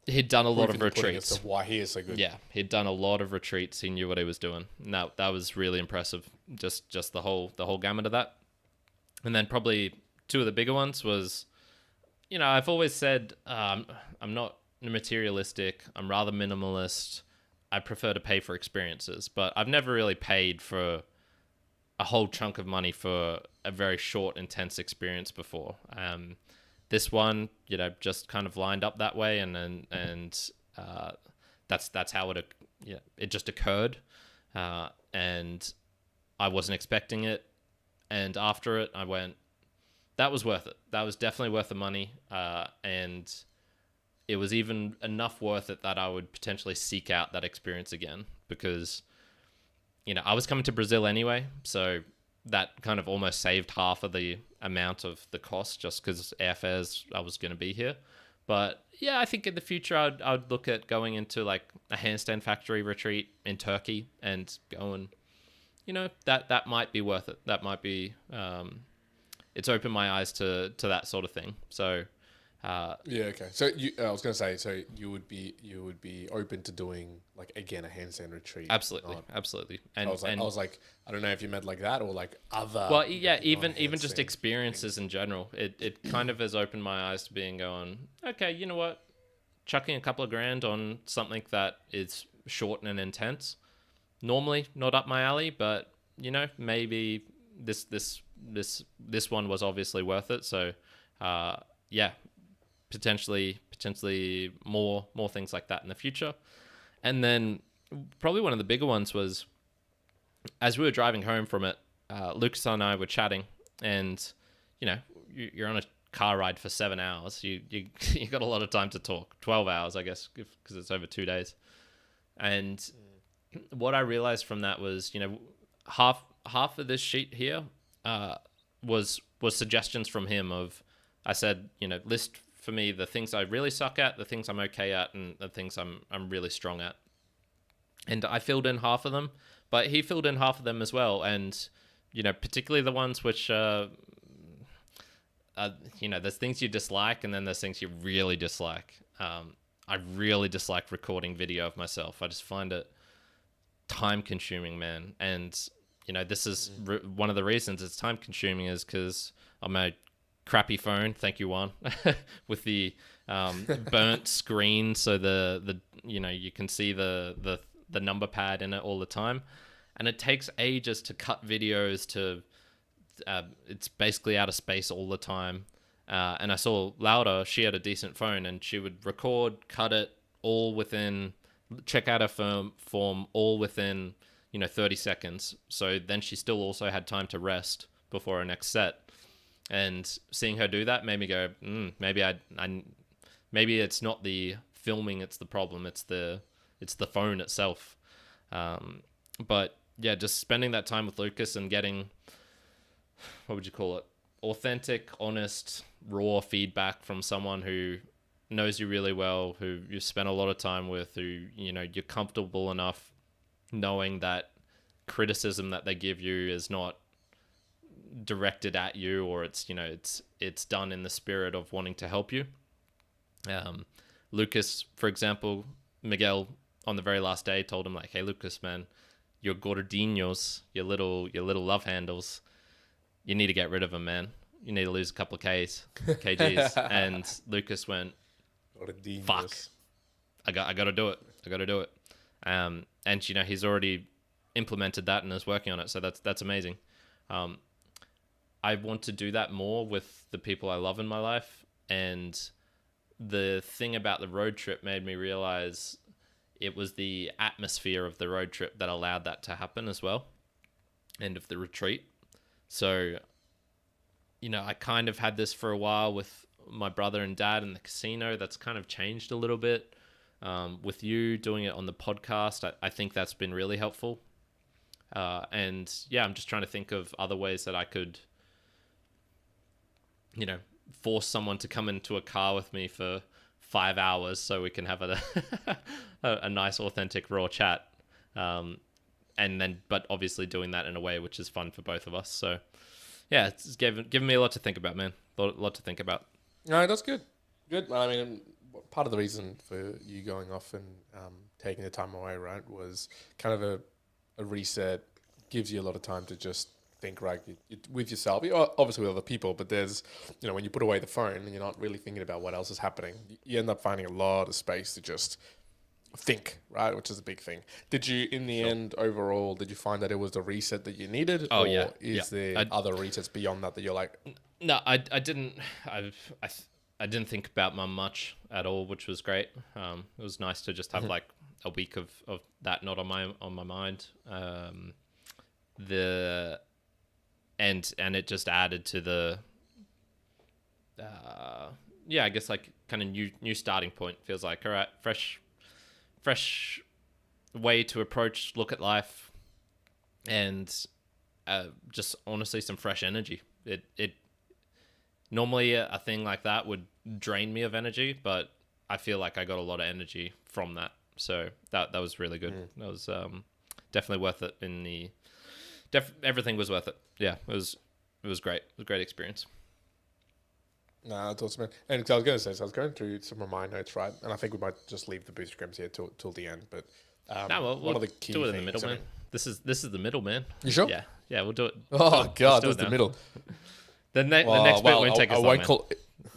Speaker 1: He'd done a lot of retreats.
Speaker 2: As to why he is so good.
Speaker 1: Yeah, he'd done a lot of retreats. He knew what he was doing. No, that was really impressive. Just the whole gamut of that. And then probably two of the bigger ones was, I've always said I'm not materialistic. I'm rather minimalist. I prefer to pay for experiences, but I've never really paid for a whole chunk of money for a very short, intense experience before. This one, just kind of lined up that way, and that's how it just occurred, and I wasn't expecting it, and after it, I went, that was worth it. That was definitely worth the money, and it was even enough worth it that I would potentially seek out that experience again, because I was coming to Brazil anyway, so that kind of almost saved half of the amount of the cost just because airfares I was going to be here. But yeah, I think in the future I'd look at going into like a handstand factory retreat in Turkey and going, that might be worth it. That might be, it's opened my eyes to that sort of thing. So,
Speaker 2: yeah, okay. So I was going to say, so you would be open to doing like again a handstand retreat.
Speaker 1: Absolutely. And
Speaker 2: I was like, I don't know if you meant like that or like other.
Speaker 1: Well, yeah, even just experiences in general. It kind of has opened my eyes to going, okay, you know what, chucking a couple of grand on something that is short and intense. Normally not up my alley, but maybe this one was obviously worth it. So, yeah. Potentially more things like that in the future. And then probably one of the bigger ones was as we were driving home from it, Lucas and I were chatting, and you're on a car ride for 7 hours. You got a lot of time to talk. 12 hours, I guess, because it's over 2 days. And what I realized from that was, half of this sheet here was suggestions from him of, I said, list for me the things I really suck at, the things I'm okay at, and the things I'm really strong at. And I filled in half of them, but he filled in half of them as well. And, particularly the ones which, there's things you dislike and then there's things you really dislike. I really dislike recording video of myself. I just find it time consuming, man. And, this is one of the reasons it's time consuming is because I'm a crappy phone, thank you, Juan, with the burnt screen, so the you can see the number pad in it all the time, and it takes ages to cut videos to it's basically out of space all the time. And I saw Laura, she had a decent phone and she would record, cut it all within, check out her form all within 30 seconds. So then she still also had time to rest before her next set. And seeing her do that made me go, maybe it's not the filming, it's the problem. It's the phone itself. But yeah, just spending that time with Lucas and getting, what would you call it? Authentic, honest, raw feedback from someone who knows you really well, who you've spent a lot of time with, who, you're comfortable enough knowing that criticism that they give you is not directed at you, or it's it's done in the spirit of wanting to help you. Lucas, for example, Miguel on the very last day told him like, hey Lucas, man, your gordinos, your little love handles, you need to get rid of them, man. You need to lose a couple of kgs. And Lucas went, fuck, I got to do it. And he's already implemented that and is working on it, so that's amazing. I want to do that more with the people I love in my life. And the thing about the road trip made me realize it was the atmosphere of the road trip that allowed that to happen as well, and of the retreat. So, I kind of had this for a while with my brother and dad in the casino. That's kind of changed a little bit. With you doing it on the podcast, I think that's been really helpful. And yeah, I'm just trying to think of other ways that I could, force someone to come into a car with me for 5 hours so we can have a nice, authentic, raw chat. And then, but obviously doing that in a way which is fun for both of us. So yeah, it's given me a lot to think about, man. A lot to think about.
Speaker 2: No, that's good. Good. I mean, part of the reason for you going off and taking the time away, right, was kind of a reset. Gives you a lot of time to just think, right, with yourself, obviously with other people, but there's, when you put away the phone and you're not really thinking about what else is happening, you end up finding a lot of space to just think, right, which is a big thing. Did you, in the end, overall, did you find that it was the reset that you needed?
Speaker 1: Oh,
Speaker 2: or
Speaker 1: yeah.
Speaker 2: is there other resets beyond that you're like...
Speaker 1: No, I didn't. I didn't think about mum much at all, which was great. It was nice to just have like a week of that not on my mind. And it just added to the I guess like kind of new starting point. Feels like, all right, fresh way to look at life, and just honestly some fresh energy. It Normally, a thing like that would drain me of energy, but I feel like I got a lot of energy from that. So that was really good. That was definitely worth it. Everything was worth it. Yeah, it was great. It was a great experience.
Speaker 2: No, that's awesome, man. And 'cause I was going to say, so I was going through some of my notes, right? And I think we might just leave the Boostagrams here till the end. But
Speaker 1: We'll
Speaker 2: one of the key
Speaker 1: do it
Speaker 2: things,
Speaker 1: in the middle, man. This is the middle, man.
Speaker 2: You sure?
Speaker 1: Yeah, we'll do it.
Speaker 2: Oh God,
Speaker 1: do
Speaker 2: this is the middle.
Speaker 1: The next bit won't take us long.
Speaker 2: Won't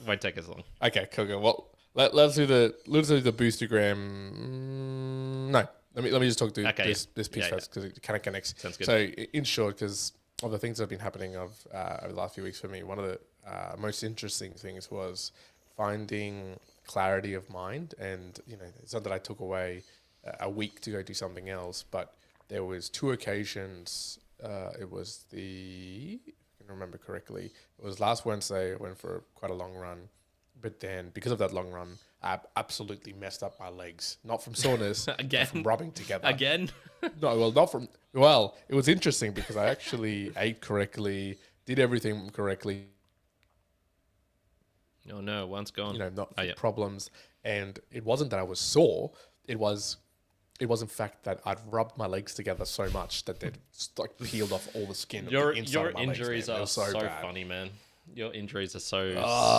Speaker 1: won't take us long.
Speaker 2: Okay, cool. Well, let's do the Boostagram. No, let me just talk to this piece first because it kind of connects.
Speaker 1: Sounds good.
Speaker 2: So in short, because of the things that have been happening over the last few weeks for me, one of the most interesting things was finding clarity of mind. And it's not that I took away a week to go do something else, but there was 2 occasions. It was if I can remember correctly, it was last Wednesday. I went for quite a long run, but then because of that long run, I absolutely messed up my legs. Not from soreness,
Speaker 1: Again?
Speaker 2: but from rubbing together.
Speaker 1: Again?
Speaker 2: No, well, not from. Well, it was interesting because I actually ate correctly, did everything correctly.
Speaker 1: Oh no, one's gone.
Speaker 2: Not problems, and it wasn't that I was sore. It was in fact that I'd rubbed my legs together so much that they'd peeled off all the skin.
Speaker 1: Your
Speaker 2: of the inside of my
Speaker 1: injuries
Speaker 2: legs,
Speaker 1: are
Speaker 2: so
Speaker 1: funny, man. Your injuries are so.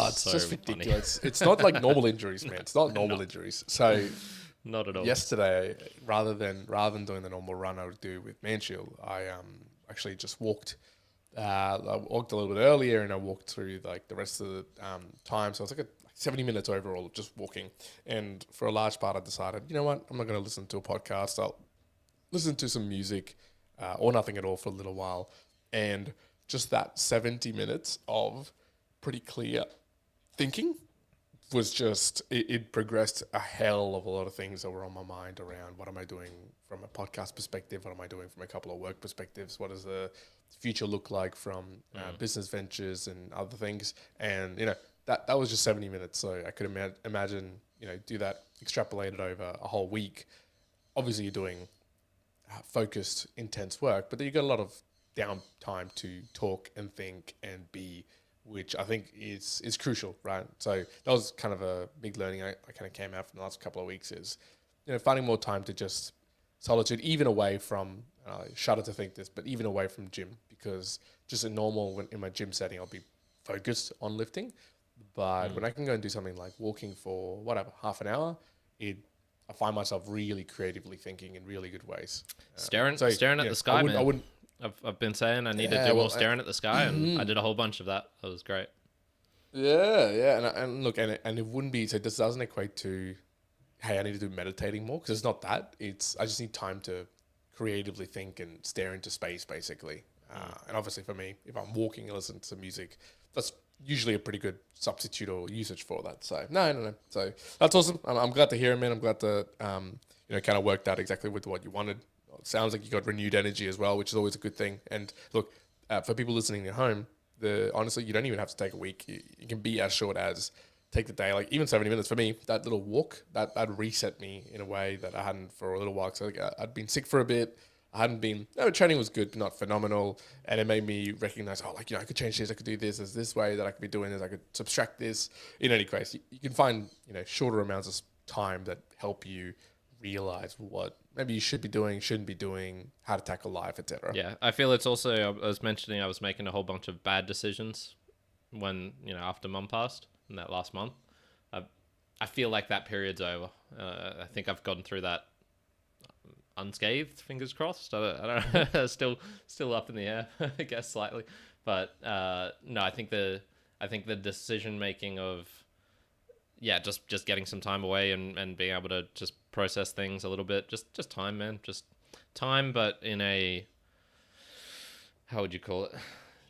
Speaker 2: It's
Speaker 1: so
Speaker 2: just
Speaker 1: funny.
Speaker 2: ridiculous. It's not like normal injuries, man. It's not normal injuries. So
Speaker 1: not at all.
Speaker 2: yesterday, rather than doing the normal run I would do with Manshield, I actually just walked. I walked a little bit earlier, and I walked through the rest of the time. So it was 70 minutes overall just walking. And for a large part, I decided, you know what, I'm not going to listen to a podcast. I'll listen to some music or nothing at all for a little while. And just that 70 minutes of pretty clear thinking was just, it progressed a hell of a lot of things that were on my mind around what am I doing from a podcast perspective? What am I doing from a couple of work perspectives? What does the future look like from business ventures and other things? And, that was just 70 minutes. So I could imagine, do that extrapolated over a whole week. Obviously you're doing focused, intense work, but then you got a lot of downtime to talk and think and be, which I think is crucial, right? So that was kind of a big learning I kind of came out from the last couple of weeks is, finding more time to just solitude, even away from, I shudder to think this, but even away from gym, because just in my gym setting, I'll be focused on lifting. But when I can go and do something like walking for half an hour, I find myself really creatively thinking in really good ways.
Speaker 1: Staring at the sky, man.
Speaker 2: I wouldn't.
Speaker 1: I've been saying I need to do more staring at the sky, and I did a whole bunch of that. That was great.
Speaker 2: Yeah, and look, and it wouldn't be, so this doesn't equate to, hey, I need to do meditating more, because it's not that. I just need time to creatively think and stare into space, basically. And obviously for me, if I'm walking and listening to some music, that's usually a pretty good substitute or usage for that. So no. So that's awesome. I'm glad to hear it, man. I'm glad to kind of worked out exactly with what you wanted. It sounds like you got renewed energy as well, which is always a good thing. And look, for people listening at home, honestly, you don't even have to take a week. You can be as short as take the day, like even 70 minutes. For me, that little walk, that reset me in a way that I hadn't for a little while. So I'd been sick for a bit. I hadn't been, training was good, but not phenomenal. And it made me recognize, I could change this. I could do this. There's this way that I could be doing this. I could subtract this. In any case, you can find, shorter amounts of time that help you realize what maybe you should be doing, shouldn't be doing, how to tackle life, etc.
Speaker 1: Yeah, I feel it's also, I was mentioning I was making a whole bunch of bad decisions when, after Mum passed in that last month. I feel like that period's over. I think I've gotten through that unscathed, fingers crossed. I don't know. still up in the air, I guess slightly. But no, I think the decision making of just getting some time away and being able to just process things a little bit, just time, man, just time, but in a, how would you call it?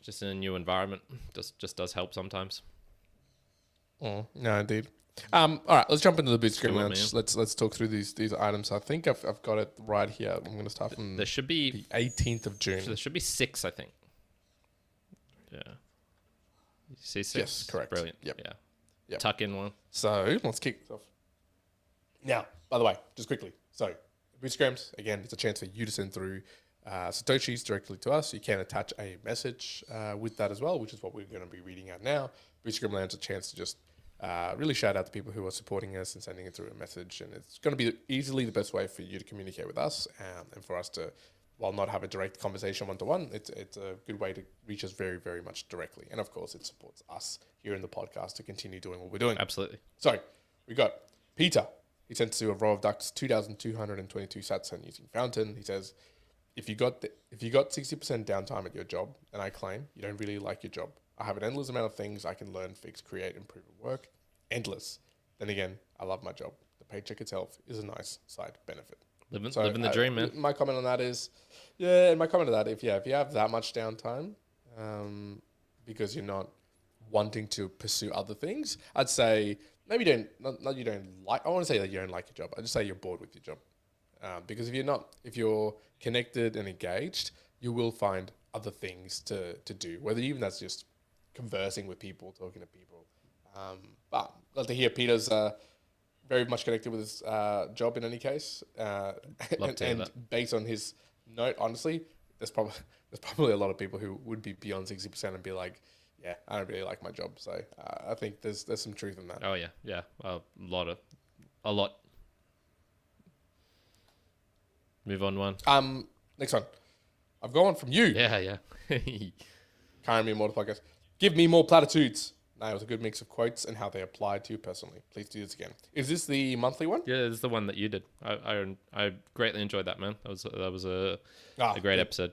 Speaker 1: Just in a new environment, just does help sometimes.
Speaker 2: No, indeed. All right, let's jump into the Boostagram Lounge.
Speaker 1: Man.
Speaker 2: Let's talk through these items. I think I've got it right here. I'm going to start from
Speaker 1: There should be
Speaker 2: the 18th of June.
Speaker 1: There should be 6, I think. Yeah. You see 6?
Speaker 2: Yes, correct.
Speaker 1: Brilliant.
Speaker 2: Yep.
Speaker 1: Yeah.
Speaker 2: Yep.
Speaker 1: Tuck in one.
Speaker 2: So let's kick this off. Now, by the way, just quickly. So Boostagrams, again, it's a chance for you to send through Satoshis directly to us. You can attach a message with that as well, which is what we're going to be reading out now. Boostagram Lounge a chance to just really shout out the people who are supporting us and sending it through a message. And it's going to be easily the best way for you to communicate with us and for us to, while not have a direct conversation one-to-one, it's a good way to reach us very, very much directly. And of course, it supports us here in the podcast to continue doing what we're doing.
Speaker 1: Absolutely.
Speaker 2: So we got Peter. He sent to a row of ducks, 2,222 sats and using Fountain. He says, if you got 60% downtime at your job, and I claim you don't really like your job, I have an endless amount of things I can learn, fix, create, improve, and work. Endless. Then again, I love my job. The paycheck itself is a nice side benefit.
Speaker 1: Living the dream, man.
Speaker 2: My comment on that is, if you have that much downtime, because you're not wanting to pursue other things, I'd say maybe you don't like. I want to say that you don't like your job. I just say you're bored with your job, because if you're connected and engaged, you will find other things to do. Whether even that's just conversing with people, talking to people. But I'd love to hear Peter's. Very much connected with his job in any case, and based on his note, honestly, there's probably a lot of people who would be beyond 60% and be like, yeah, I don't really like my job. So I think there's some truth in that.
Speaker 1: Oh yeah, a lot. Move on one.
Speaker 2: Next one, I've got one from you.
Speaker 1: Yeah.
Speaker 2: Karen Me Immortal Podcast. Give me more platitudes. No, it was a good mix of quotes and how they apply to you personally. Please do this again. Is this the monthly one?
Speaker 1: Yeah, this is the one that you did. I greatly enjoyed that, man. That was a great episode.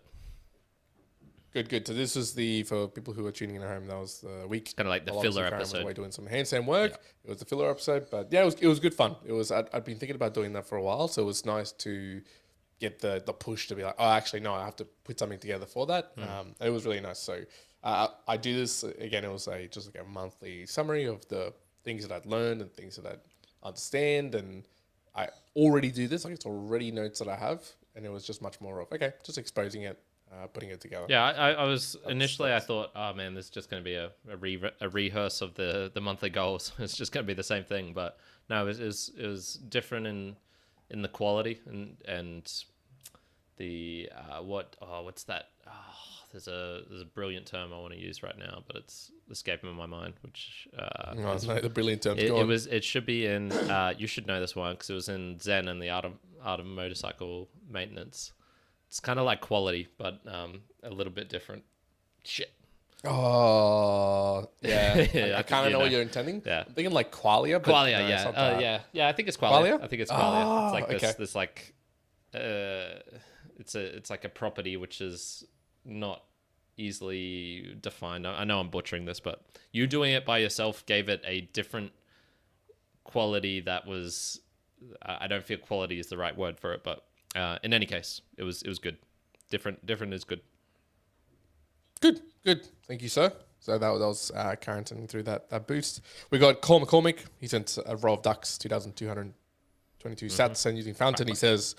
Speaker 2: Good. So this was for people who are tuning in at home. That was the week. It's
Speaker 1: kind of like the filler episode.
Speaker 2: Was away doing some handstand work. Yeah. It was the filler episode, but yeah, it was good fun. It was. I'd been thinking about doing that for a while, so it was nice to get the push to be like, oh, actually, no, I have to put something together for that. It was really nice. So. I do this again. It was just like a monthly summary of the things that I'd learned and things that I understand, and I already do this. Like it's already notes that I have, and it was just much more of just exposing it, putting it together.
Speaker 1: Yeah, I was initially I thought, oh man, this is just going to be a rehearse of the monthly goals. It's just going to be the same thing, but no, it was different in the quality and the what's that? There's a brilliant term I want to use right now, but it's escaping my mind. Which
Speaker 2: the brilliant term.
Speaker 1: It should be in. You should know this one because it was in Zen and the art of motorcycle maintenance. It's kind of like quality, but a little bit different. Shit.
Speaker 2: Oh yeah, I kind of know what you're intending.
Speaker 1: Yeah,
Speaker 2: I'm thinking like qualia. But
Speaker 1: qualia, no, yeah. I think it's qualia. I think it's qualia. It's like this like. It's like a property which is not easily defined. I know I'm butchering this, but you doing it by yourself gave it a different quality that was. I don't feel quality is the right word for it, but in any case, it was good. Different is good.
Speaker 2: Good. Thank you, sir. So that was Karen sending through that boost. We got Cole McCormick. He sent a row of ducks, 2,222 sats, and using Fountain. He says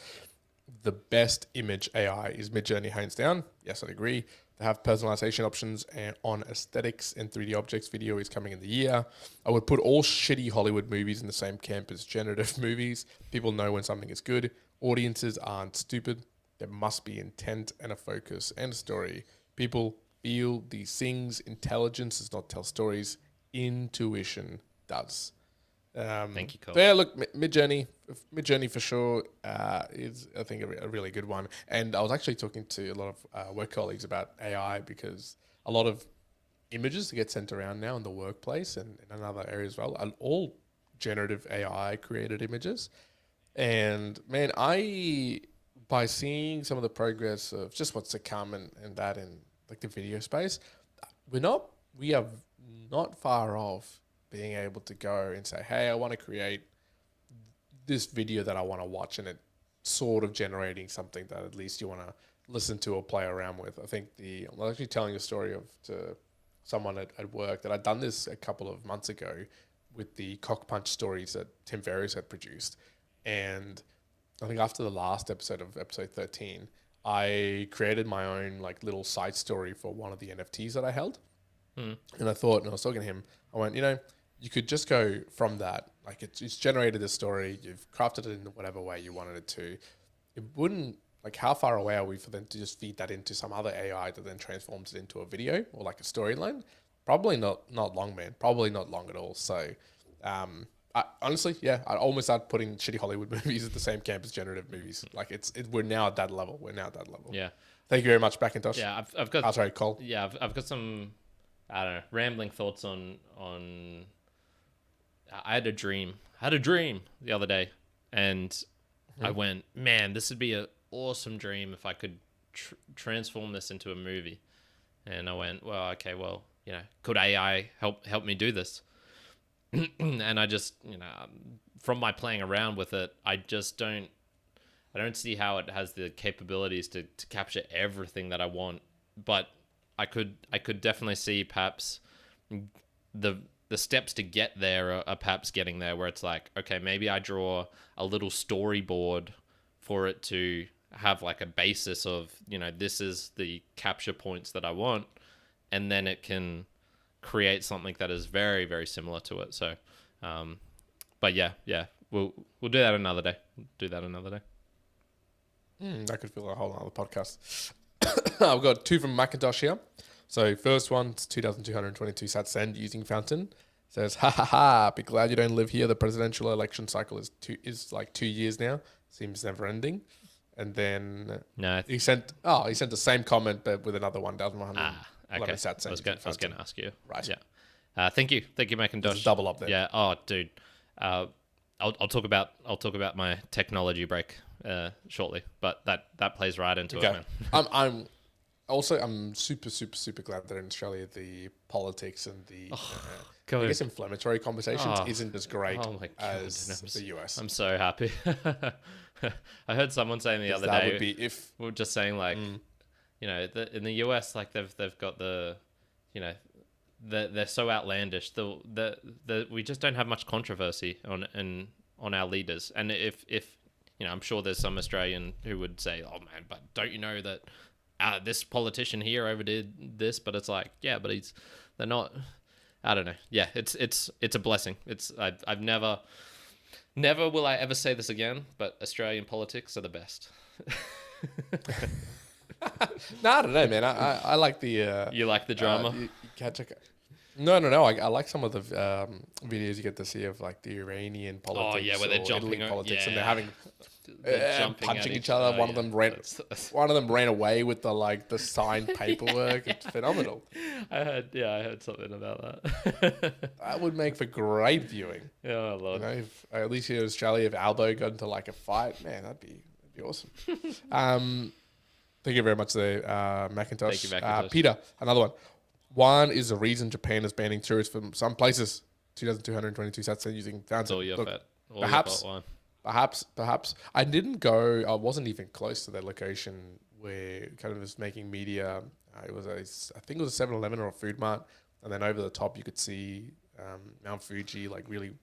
Speaker 2: the best image AI is Midjourney hands down. Yes, I agree. They have personalization options and on aesthetics and 3D objects. Video is coming in the year. I would put all shitty Hollywood movies in the same camp as generative movies. People know when something is good. Audiences aren't stupid. There must be intent and a focus and a story. People feel these things. Intelligence does not tell stories. Intuition does.
Speaker 1: Thank you, Cole.
Speaker 2: So yeah, look, Midjourney for sure is, I think, a really good one. And I was actually talking to a lot of work colleagues about AI because a lot of images that get sent around now in the workplace and in other areas as well are all generative AI created images. And man, by seeing some of the progress of just what's to come and that in like the video space, we are not far off being able to go and say, hey, I want to create this video that I want to watch, and it sort of generating something that at least you want to listen to or play around with. I think I was actually telling a story to someone at work that I'd done this a couple of months ago with the cock punch stories that Tim Ferriss had produced. And I think after the last episode of episode 13, I created my own like little side story for one of the NFTs that I held. And I thought, and I was talking to him, I went, you could just go from that. Like it's generated a story. You've crafted it in whatever way you wanted it to. It wouldn't, like how far away are we for them to just feed that into some other AI that then transforms it into a video or like a storyline? Probably not long, man. Probably not long at all. So, honestly, yeah, I'd putting shitty Hollywood movies at the same camp as generative movies. Like we're now at that level.
Speaker 1: Yeah.
Speaker 2: Thank you very much, McIntosh.
Speaker 1: Yeah, I've got.
Speaker 2: Oh, sorry, Cole.
Speaker 1: Yeah, I've got some, I don't know, rambling thoughts on. I had a dream the other day, and I went, man, this would be an awesome dream if I could transform this into a movie. And I went, well, okay, well, could AI help me do this? And I just, from my playing around with it, I don't see how it has the capabilities to capture everything that I want. But I could definitely see perhaps the steps to get there are perhaps getting there, where it's like, okay, maybe I draw a little storyboard for it to have like a basis of, this is the capture points that I want, and then it can create something that is very, very similar to it. So, but yeah, we'll do that another day.
Speaker 2: That could fill a whole other podcast. I've got 2 from McIntosh here. So first one's 2,222 sat send using Fountain. Says, ha ha ha, be glad you don't live here. The presidential election cycle is like 2 years now. Seems never ending. And then he sent the same comment but with another 1,111 sat send.
Speaker 1: I was going to ask you. Right. Yeah. Thank you, McIntosh.
Speaker 2: Double up there.
Speaker 1: Yeah. Oh, dude. I'll talk about my technology break shortly, but that plays right into it, man.
Speaker 2: I'm super, super, super glad that in Australia the politics and the I guess inflammatory conversations isn't as great as the US.
Speaker 1: I'm so happy. I heard someone saying the other day, we were just saying like, in the US, like they've got the, they're so outlandish. We just don't have much controversy on our leaders. And if I'm sure there's some Australian who would say, oh man, but don't you know that this politician here overdid this? But it's like, yeah, but they're not. I don't know. Yeah, it's a blessing. I've never will I ever say this again, but Australian politics are the best.
Speaker 2: No, I don't know, man. I like the.
Speaker 1: You like the drama?
Speaker 2: You catch a. No. I like some of the videos you get to see of like the Iranian politics.
Speaker 1: Oh yeah, where they're jumping
Speaker 2: politics and they're having punching each other.
Speaker 1: Oh,
Speaker 2: one of them ran away with the signed paperwork. It's phenomenal.
Speaker 1: I heard something about that.
Speaker 2: That would make for great viewing.
Speaker 1: Oh Lord.
Speaker 2: If, at least in Australia, if Aldo got into like a fight, man, that'd be awesome. Thank you very much there, McIntosh.
Speaker 1: Thank you, McIntosh.
Speaker 2: Peter, another one. One is the reason Japan is banning tourists from some places. 2,222 sats using Fountain.
Speaker 1: It's all your fault.
Speaker 2: Perhaps. I didn't go. I wasn't even close to that location where kind of was making media. I think it was a 7-Eleven or a food mart, and then over the top you could see Mount Fuji like really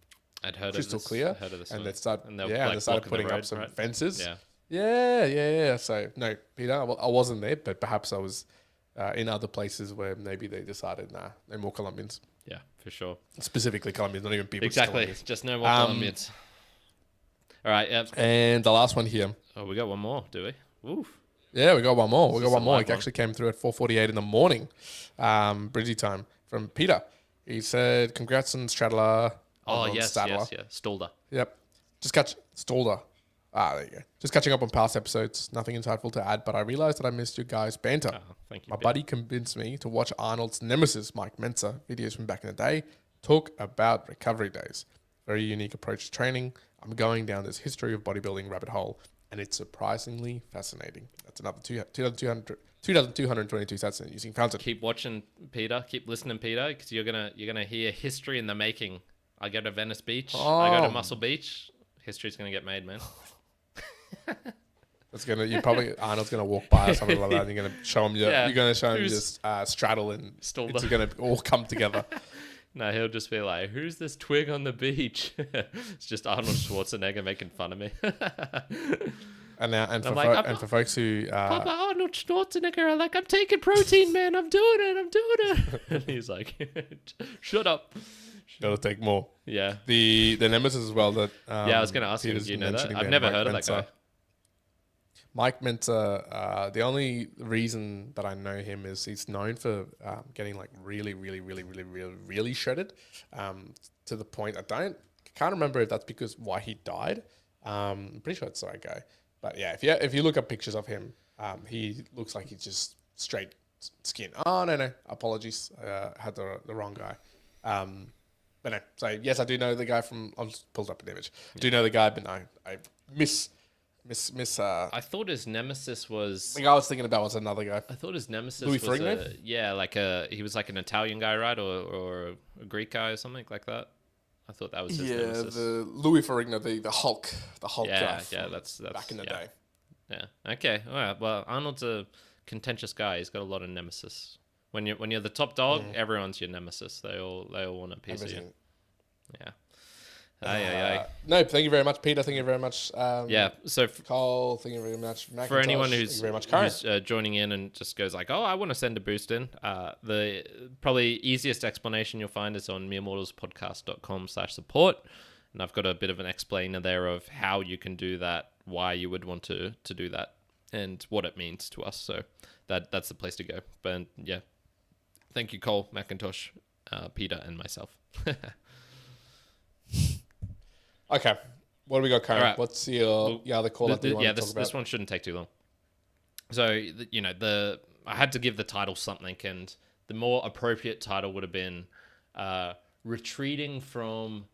Speaker 2: crystal clear. And they started putting up some fences. Yeah. So no, Peter, I wasn't there, but perhaps I was in other places where maybe they decided, no more Colombians.
Speaker 1: Yeah, for sure.
Speaker 2: Specifically Colombians, not even people.
Speaker 1: Exactly, just no more Colombians. All right, yeah.
Speaker 2: And the last one here.
Speaker 1: Oh, we got one more, do we? Oof.
Speaker 2: Yeah, we got one more. It actually came through at 4:48 in the morning, Bridgie time from Peter. He said, "Congrats on Stradler."
Speaker 1: Oh yes. Stalder.
Speaker 2: Yep. Stalder. There you go. Just catching up on past episodes. Nothing insightful to add, but I realized that I missed you guys' banter.
Speaker 1: Oh, thank you.
Speaker 2: My buddy convinced me to watch Arnold's nemesis, Mike Mentzer, videos from back in the day. Talk about recovery days. Very unique approach to training. I'm going down this history of bodybuilding rabbit hole, and it's surprisingly fascinating. That's another 2,222 sats using Fountain.
Speaker 1: Keep watching, Peter. Keep listening, Peter, because you're gonna hear history in the making. I go to Venice Beach. I go to Muscle Beach. History's gonna get made, man.
Speaker 2: Arnold's gonna walk by or something like that, and you're gonna show him just straddle and it's gonna all come together.
Speaker 1: No, he'll just be like, "Who's this twig on the beach?" It's just Arnold Schwarzenegger making fun of me.
Speaker 2: For folks who
Speaker 1: Papa Arnold Schwarzenegger, I'm taking protein, man. I'm doing it. And he's like, "Shut up."
Speaker 2: Gotta take more.
Speaker 1: Yeah.
Speaker 2: The nemesis as well that
Speaker 1: I was gonna ask you, do you know that? I've never heard of that guy.
Speaker 2: Mike Mentzer, the only reason that I know him is he's known for getting like really shredded, to the point can't remember if that's because why he died. I'm pretty sure it's the right guy, but yeah, if you look up pictures of him, he looks like he's just straight skin. Oh no, apologies, had the wrong guy. But no, so yes, I do know the guy from. I'll just pull up an image. I do know the guy, but no, I miss.
Speaker 1: I thought his nemesis was.
Speaker 2: The guy I was thinking about was another guy.
Speaker 1: I thought his nemesis
Speaker 2: Louis
Speaker 1: was
Speaker 2: Ferrigno?
Speaker 1: he was like an Italian guy, right, or a Greek guy or something like that. I thought that was his nemesis.
Speaker 2: The Louis Ferrigno, the Hulk, guy.
Speaker 1: Yeah, that's
Speaker 2: back in the day.
Speaker 1: Yeah. Okay. All right. Well, Arnold's a contentious guy. He's got a lot of nemesis. When you're the top dog, everyone's your nemesis. They all want a piece of you. Yeah.
Speaker 2: No, thank you very much, Peter. Thank you very much.
Speaker 1: So
Speaker 2: Cole, thank you very much. McIntosh,
Speaker 1: for anyone who's joining in and just goes like, "Oh, I want to send a boost in," the probably easiest explanation you'll find is on meremortalspodcast.com/support, and I've got a bit of an explainer there of how you can do that, why you would want to do that, and what it means to us. So that's the place to go. But yeah, thank you, Cole, McIntosh, Peter, and myself.
Speaker 2: Okay, what do we got, Karen? Right. What's your other call that you want to talk about?
Speaker 1: This one shouldn't take too long. So, I had to give the title something, and the more appropriate title would have been retreating from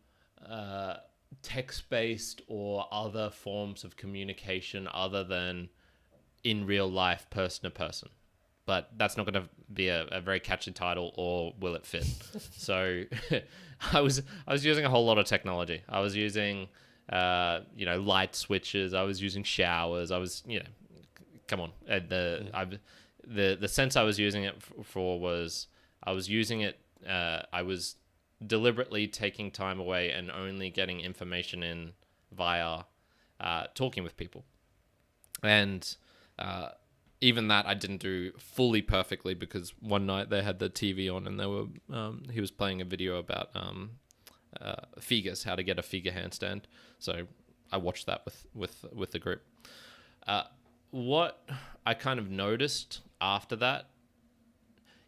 Speaker 1: text-based or other forms of communication other than in real life, person to person. But that's not going to be a very catchy title, or will it fit? So I was using a whole lot of technology. I was using light switches. I was using showers. I was come on. The sense I was using it for was I was using it. I was deliberately taking time away and only getting information in via talking with people, and even that I didn't do fully perfectly, because one night they had the TV on and they were he was playing a video about figures, how to get a figure handstand. So I watched that with the group. What I kind of noticed after that,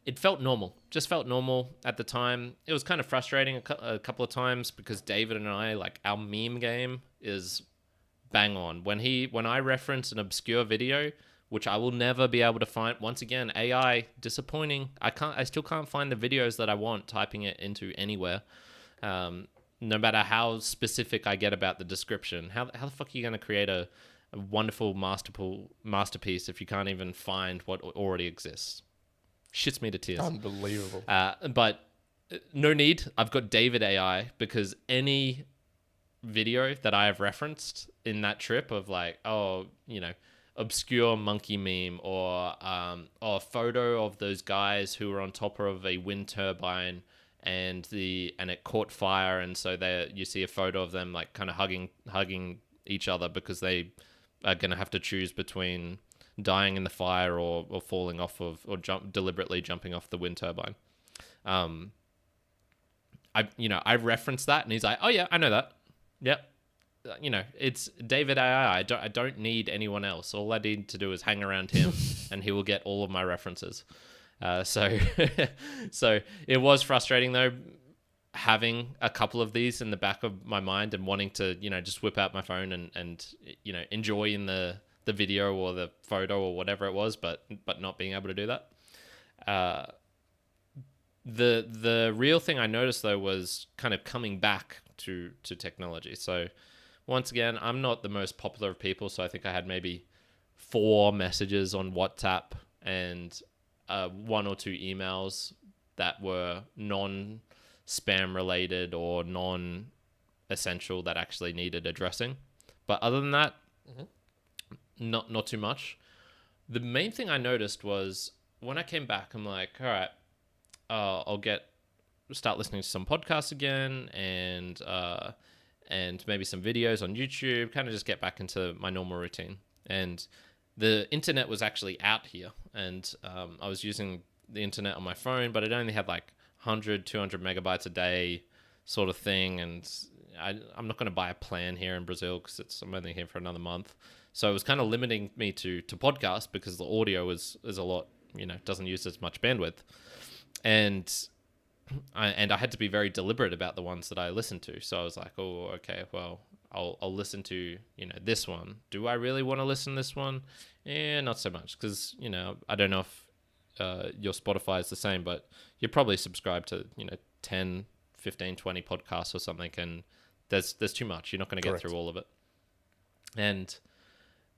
Speaker 1: it felt normal. Just felt normal at the time. It was kind of frustrating a couple of times because David and I, like, our meme game is bang on. When I reference an obscure video, which I will never be able to find. Once again, AI, disappointing. I still can't find the videos that I want typing it into anywhere. No matter how specific I get about the description. How the fuck are you going to create a wonderful masterpiece if you can't even find what already exists? Shits me to tears.
Speaker 2: Unbelievable.
Speaker 1: But no need. I've got David AI, because any video that I have referenced in that trip of like, obscure monkey meme, or a photo of those guys who were on top of a wind turbine and it caught fire, and so you see a photo of them like kind of hugging each other because they are going to have to choose between dying in the fire or falling off of, or deliberately jumping off the wind turbine. I referenced that, and he's like, "Oh yeah, I know that. Yep." It's David AI. I don't need anyone else. All I need to do is hang around him and he will get all of my references. So it was frustrating though, having a couple of these in the back of my mind and wanting to, just whip out my phone and enjoy in the video or the photo or whatever it was, but not being able to do that. The real thing I noticed though was kind of coming back to technology. So once again, I'm not the most popular of people, so I think I had maybe 4 messages on WhatsApp and 1 or 2 emails that were non-spam related or non-essential that actually needed addressing. But other than that, not too much. The main thing I noticed was when I came back, I'm like, all right, I'll start listening to some podcasts again and maybe some videos on YouTube, kind of just get back into my normal routine. And the internet was actually out here, and I was using the internet on my phone, but it only had like 100, 200 megabytes a day sort of thing, and I'm not going to buy a plan here in Brazil because I'm only here for another month. So it was kind of limiting me to podcasts because the audio is a lot, doesn't use as much bandwidth. And I had to be very deliberate about the ones that I listened to. So I was like, oh, okay, well, I'll listen to, this one. Do I really want to listen to this one? Not so much because, I don't know if your Spotify is the same, but you're probably subscribed to, 10, 15, 20 podcasts or something, and there's too much. You're not going to get through all of it. And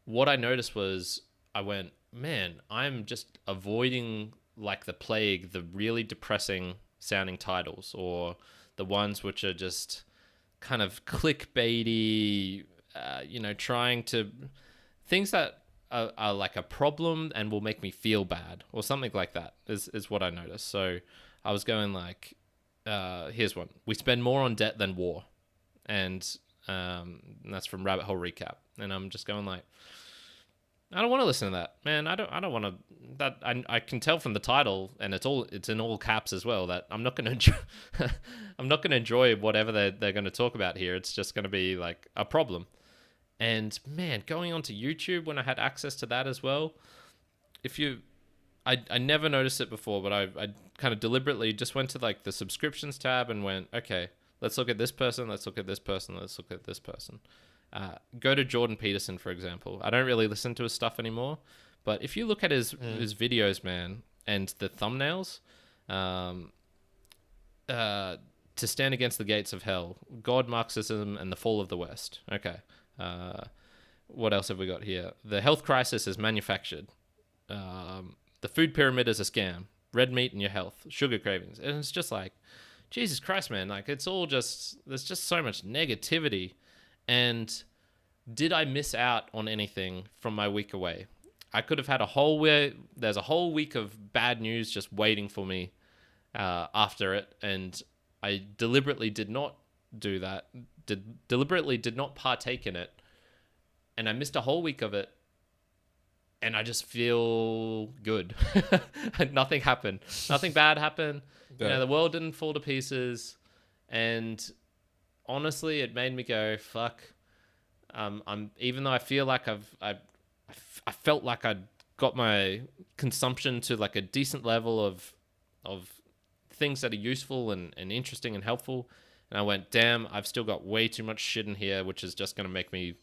Speaker 1: what I noticed was I went, man, I'm just avoiding like the plague, the really depressing sounding titles or the ones which are just kind of clickbaity, trying to things that are like a problem and will make me feel bad or something like that is what I noticed. So I was going like, here's one. We spend more on debt than war. And that's from Rabbit Hole Recap. And I'm just going like, I don't want to listen to that, man. I don't want to. That I can tell from the title, and it's in all caps as well. That I'm not going to enjoy. I'm not going to enjoy whatever they're going to talk about here. It's just going to be like a problem. And man, going onto YouTube when I had access to that as well. I never noticed it before, but I kind of deliberately just went to like the subscriptions tab and went, okay, let's look at this person. Let's look at this person. Let's look at this person. Go to Jordan Peterson, for example. I don't really listen to his stuff anymore, but if you look at his videos, man, and the thumbnails, To Stand Against the Gates of Hell, God, Marxism, and the Fall of the West. Okay. What else have we got here? The health crisis is manufactured. The food pyramid is a scam. Red meat in your health. Sugar cravings. And it's just like, Jesus Christ, man. Like, it's all just, there's just so much negativity. And did I miss out on anything from my week away? I could have had there's a whole week of bad news just waiting for me after it. And I deliberately did not do that. Deliberately did not partake in it. And I missed a whole week of it. And I just feel good. Nothing happened. Nothing bad happened.
Speaker 2: Yeah.
Speaker 1: The world didn't fall to pieces. And honestly, it made me go, fuck. Even though I feel like I felt like I'd got my consumption to like a decent level of things that are useful and interesting and helpful. And I went, damn, I've still got way too much shit in here, which is just going to make me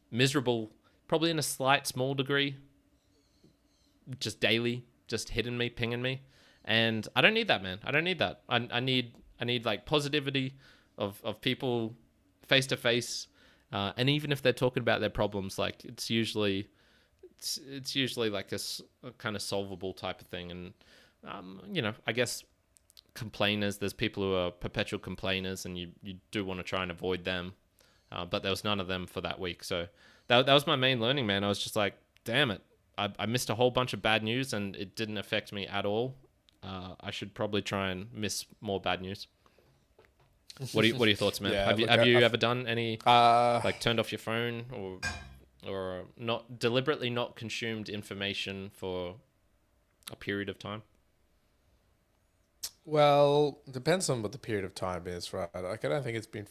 Speaker 1: miserable, probably in a small degree, just daily, just hitting me, pinging me. And I don't need that, man. I don't need that. I need like positivity of people face to face. And even if they're talking about their problems, like it's usually like a kind of solvable type of thing. And, I guess complainers, there's people who are perpetual complainers and you do want to try and avoid them. But there was none of them for that week. So that was my main learning, man. I was just like, damn it. I missed a whole bunch of bad news and it didn't affect me at all. I should probably try and miss more bad news. What are your thoughts, man?
Speaker 2: Yeah,
Speaker 1: have you ever done any, like turned off your phone or not deliberately not consumed information for a period of time?
Speaker 2: Well, depends on what the period of time is, right? Like, I don't think it's been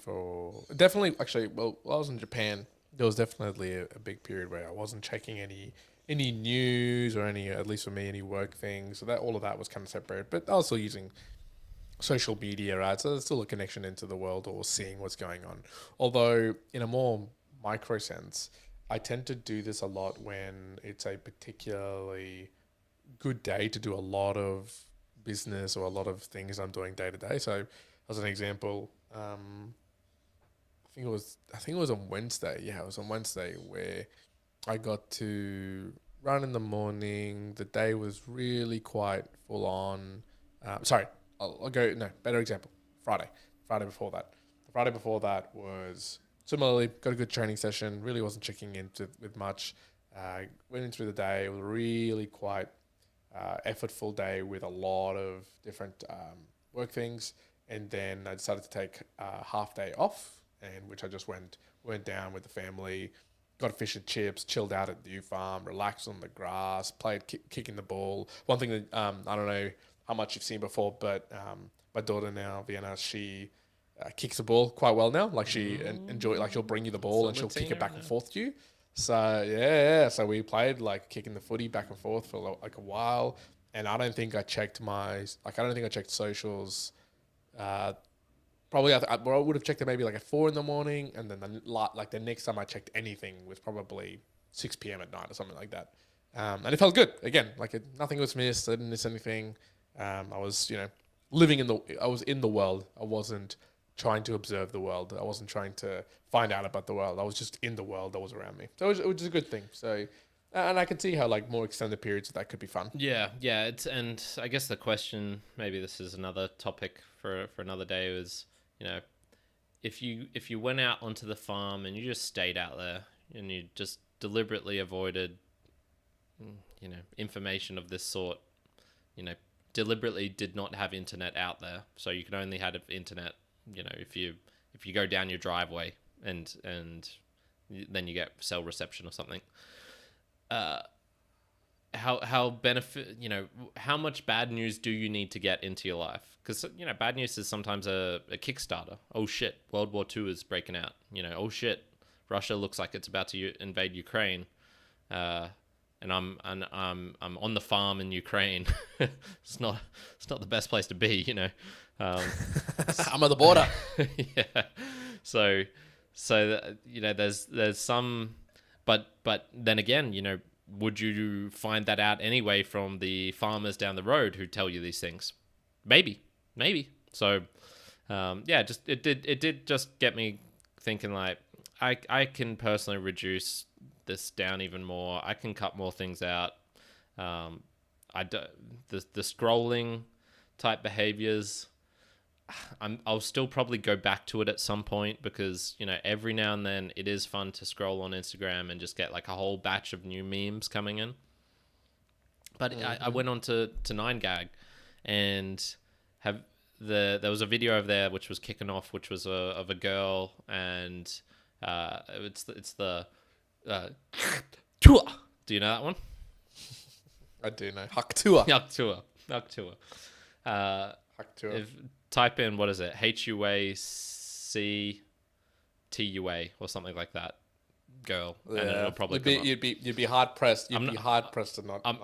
Speaker 2: definitely, actually, well, while I was in Japan, there was definitely a big period where I wasn't checking any news or at least for me, any work things. So all of that was kind of separated, but I was still using social media, right? So there's still a connection into the world or seeing what's going on. Although in a more micro sense, I tend to do this a lot when it's a particularly good day to do a lot of business or a lot of things I'm doing day to day. So as an example, I think it was on Wednesday. Yeah, it was on Wednesday where I got to run in the morning. The day was really quite full on. I'll go, no, better example, Friday before that. The Friday before that was similarly, got a good training session, really wasn't checking into with much. Went in through the day, it was really quite effortful day with a lot of different work things. And then I decided to take a half day off, and which I just went down with the family, got a fish and chips, chilled out at the new farm, relaxed on the grass, played kicking the ball. One thing that I don't know how much you've seen before, but my daughter now, Vienna, she kicks the ball quite well now. Like she enjoy, like she'll bring you the ball and she'll kick it back and forth to you. So yeah. So we played like kicking the footy back and forth for like a while. And I don't think I checked socials. Probably I would have checked it maybe like at 4 a.m, and then the next time I checked anything was probably 6 p.m. at night or something like that. And it felt good. Again, nothing was missed. I didn't miss anything. I was, I was in the world. I wasn't trying to observe the world. I wasn't trying to find out about the world. I was just in the world that was around me. So it was a good thing. So, and I could see how like more extended periods of that could be fun.
Speaker 1: Yeah. And I guess the question, maybe this is another topic for another day, is, if you went out onto the farm and you just stayed out there and you just deliberately avoided, information of this sort, deliberately did not have internet out there, so you can only have internet, if you go down your driveway and then you get cell reception or something. How much bad news do you need to get into your life? Because bad news is sometimes a Kickstarter. Oh shit, World War II is breaking out. Oh shit, Russia looks like it's about to invade Ukraine. And I'm on the farm in Ukraine. It's not the best place to be,
Speaker 2: I'm at the border.
Speaker 1: Yeah. So there's some, but then again, would you find that out anyway from the farmers down the road who tell you these things? Maybe. So, it did just get me thinking, like, I can personally reduce this down even more. I can cut more things out. The scrolling type behaviors, I'll still probably go back to it at some point, because every now and then it is fun to scroll on Instagram and just get like a whole batch of new memes coming in. But I went on to 9gag and there was a video over there which was kicking off, which was of a girl, and it's the tuah. Do you know that one?
Speaker 2: I do know. Tuah.
Speaker 1: Tuah. Type in, what is it? HUACTUA or something like that. Girl, and it'll probably come up.
Speaker 2: You'd be hard pressed. You'd be hard pressed to not.
Speaker 1: I'm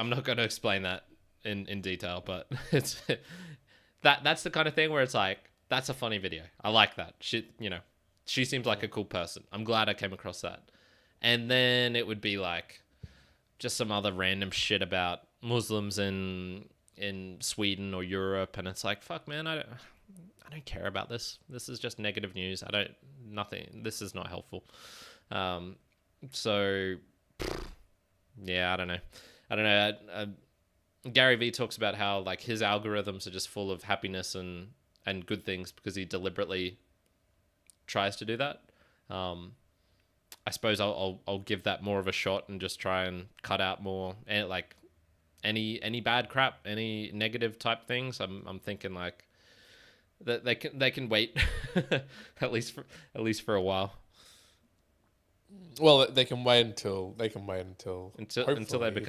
Speaker 1: not going to explain that in detail, but it's that's the kind of thing where it's like, that's a funny video. I like that. She seems like a cool person. I'm glad I came across that. And then it would be like just some other random shit about Muslims in Sweden or Europe, and it's like, fuck, man, I don't care about this. This is just negative news. This is not helpful. So yeah, I don't know. Gary Vee talks about how like his algorithms are just full of happiness and good things because he deliberately tries to do that. I suppose I'll give that more of a shot and just try and cut out more, and like any bad crap, any negative type things. I'm thinking like that they can wait at least for a while.
Speaker 2: Well, they can wait until they
Speaker 1: become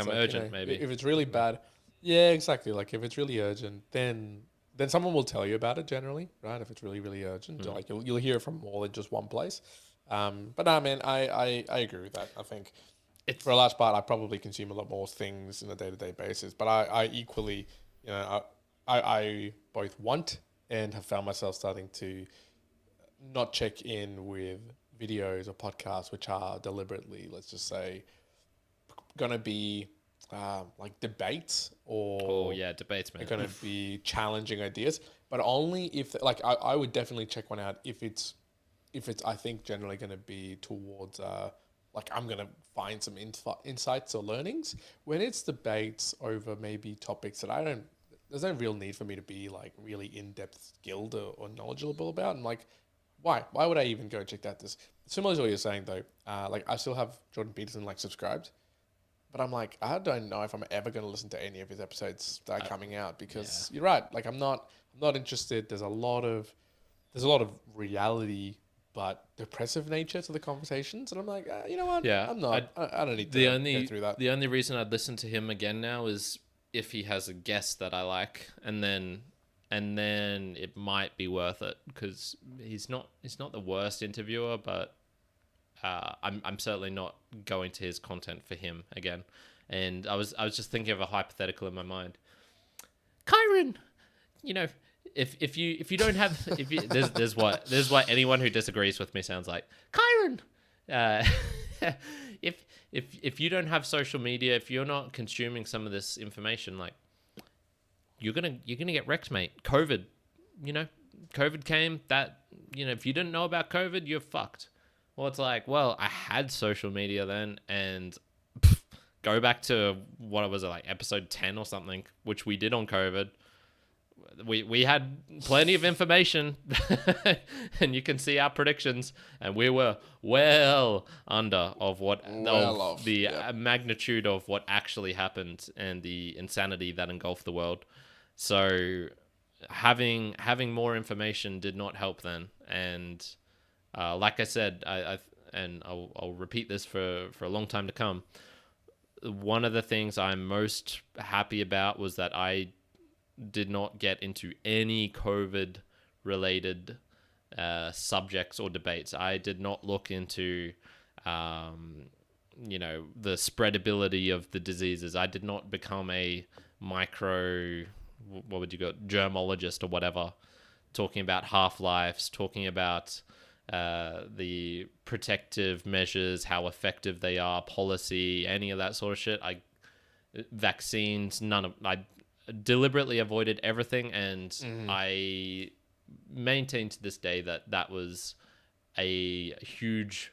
Speaker 1: urgent. Maybe
Speaker 2: if it's really bad. Yeah, exactly. Like if it's really urgent, then someone will tell you about it generally, right? If it's really, really urgent, like you'll hear it from more than just one place. But no, man, I agree with that. I think for a large part, I probably consume a lot more things on a day-to-day basis. But I equally, I both want and have found myself starting to not check in with videos or podcasts which are deliberately, let's just say, going to be like debates or
Speaker 1: debates, man.
Speaker 2: They're going to be challenging ideas, but only if like I would definitely check one out if it's I think generally going to be towards like I'm going to find some insights or learnings. When it's debates over maybe topics that there's no real need for me to be like really in-depth skilled or knowledgeable about. And like, why would I even go check that? This similar to what you're saying though. Like I still have Jordan Peterson like subscribed, but I'm like, I don't know if I'm ever going to listen to any of his episodes that are coming out, because you're right. Like I'm not interested. There's a lot of reality but depressive nature to the conversations, and I'm like, you know what?
Speaker 1: Yeah,
Speaker 2: I'm not. I don't need to go through that.
Speaker 1: The only reason I'd listen to him again now is if he has a guest that I like, and then and then it might be worth it, because he's not the worst interviewer, but I'm certainly not going to his content for him again. And I was just thinking of a hypothetical in my mind. Kyron, if you don't have, there's what anyone who disagrees with me sounds like. Kyron, if you don't have social media, if you're not consuming some of this information, like, you're gonna get wrecked, mate. COVID came. That, if you didn't know about COVID, you're fucked. Well, it's like, well, I had social media then, and go back to what was it, like episode 10 or something, which we did on COVID. We had plenty of information, and you can see our predictions, and we were well under of the magnitude of what actually happened and the insanity that engulfed the world. So having more information did not help then, and like I said, I'll repeat this for a long time to come. One of the things I'm most happy about was that I did not get into any COVID-related subjects or debates. I did not look into, the spreadability of the diseases. I did not become a germologist or whatever, talking about half-lives, talking about the protective measures, how effective they are, policy, any of that sort of shit. Vaccines, I deliberately avoided everything, and I maintain to this day that was a huge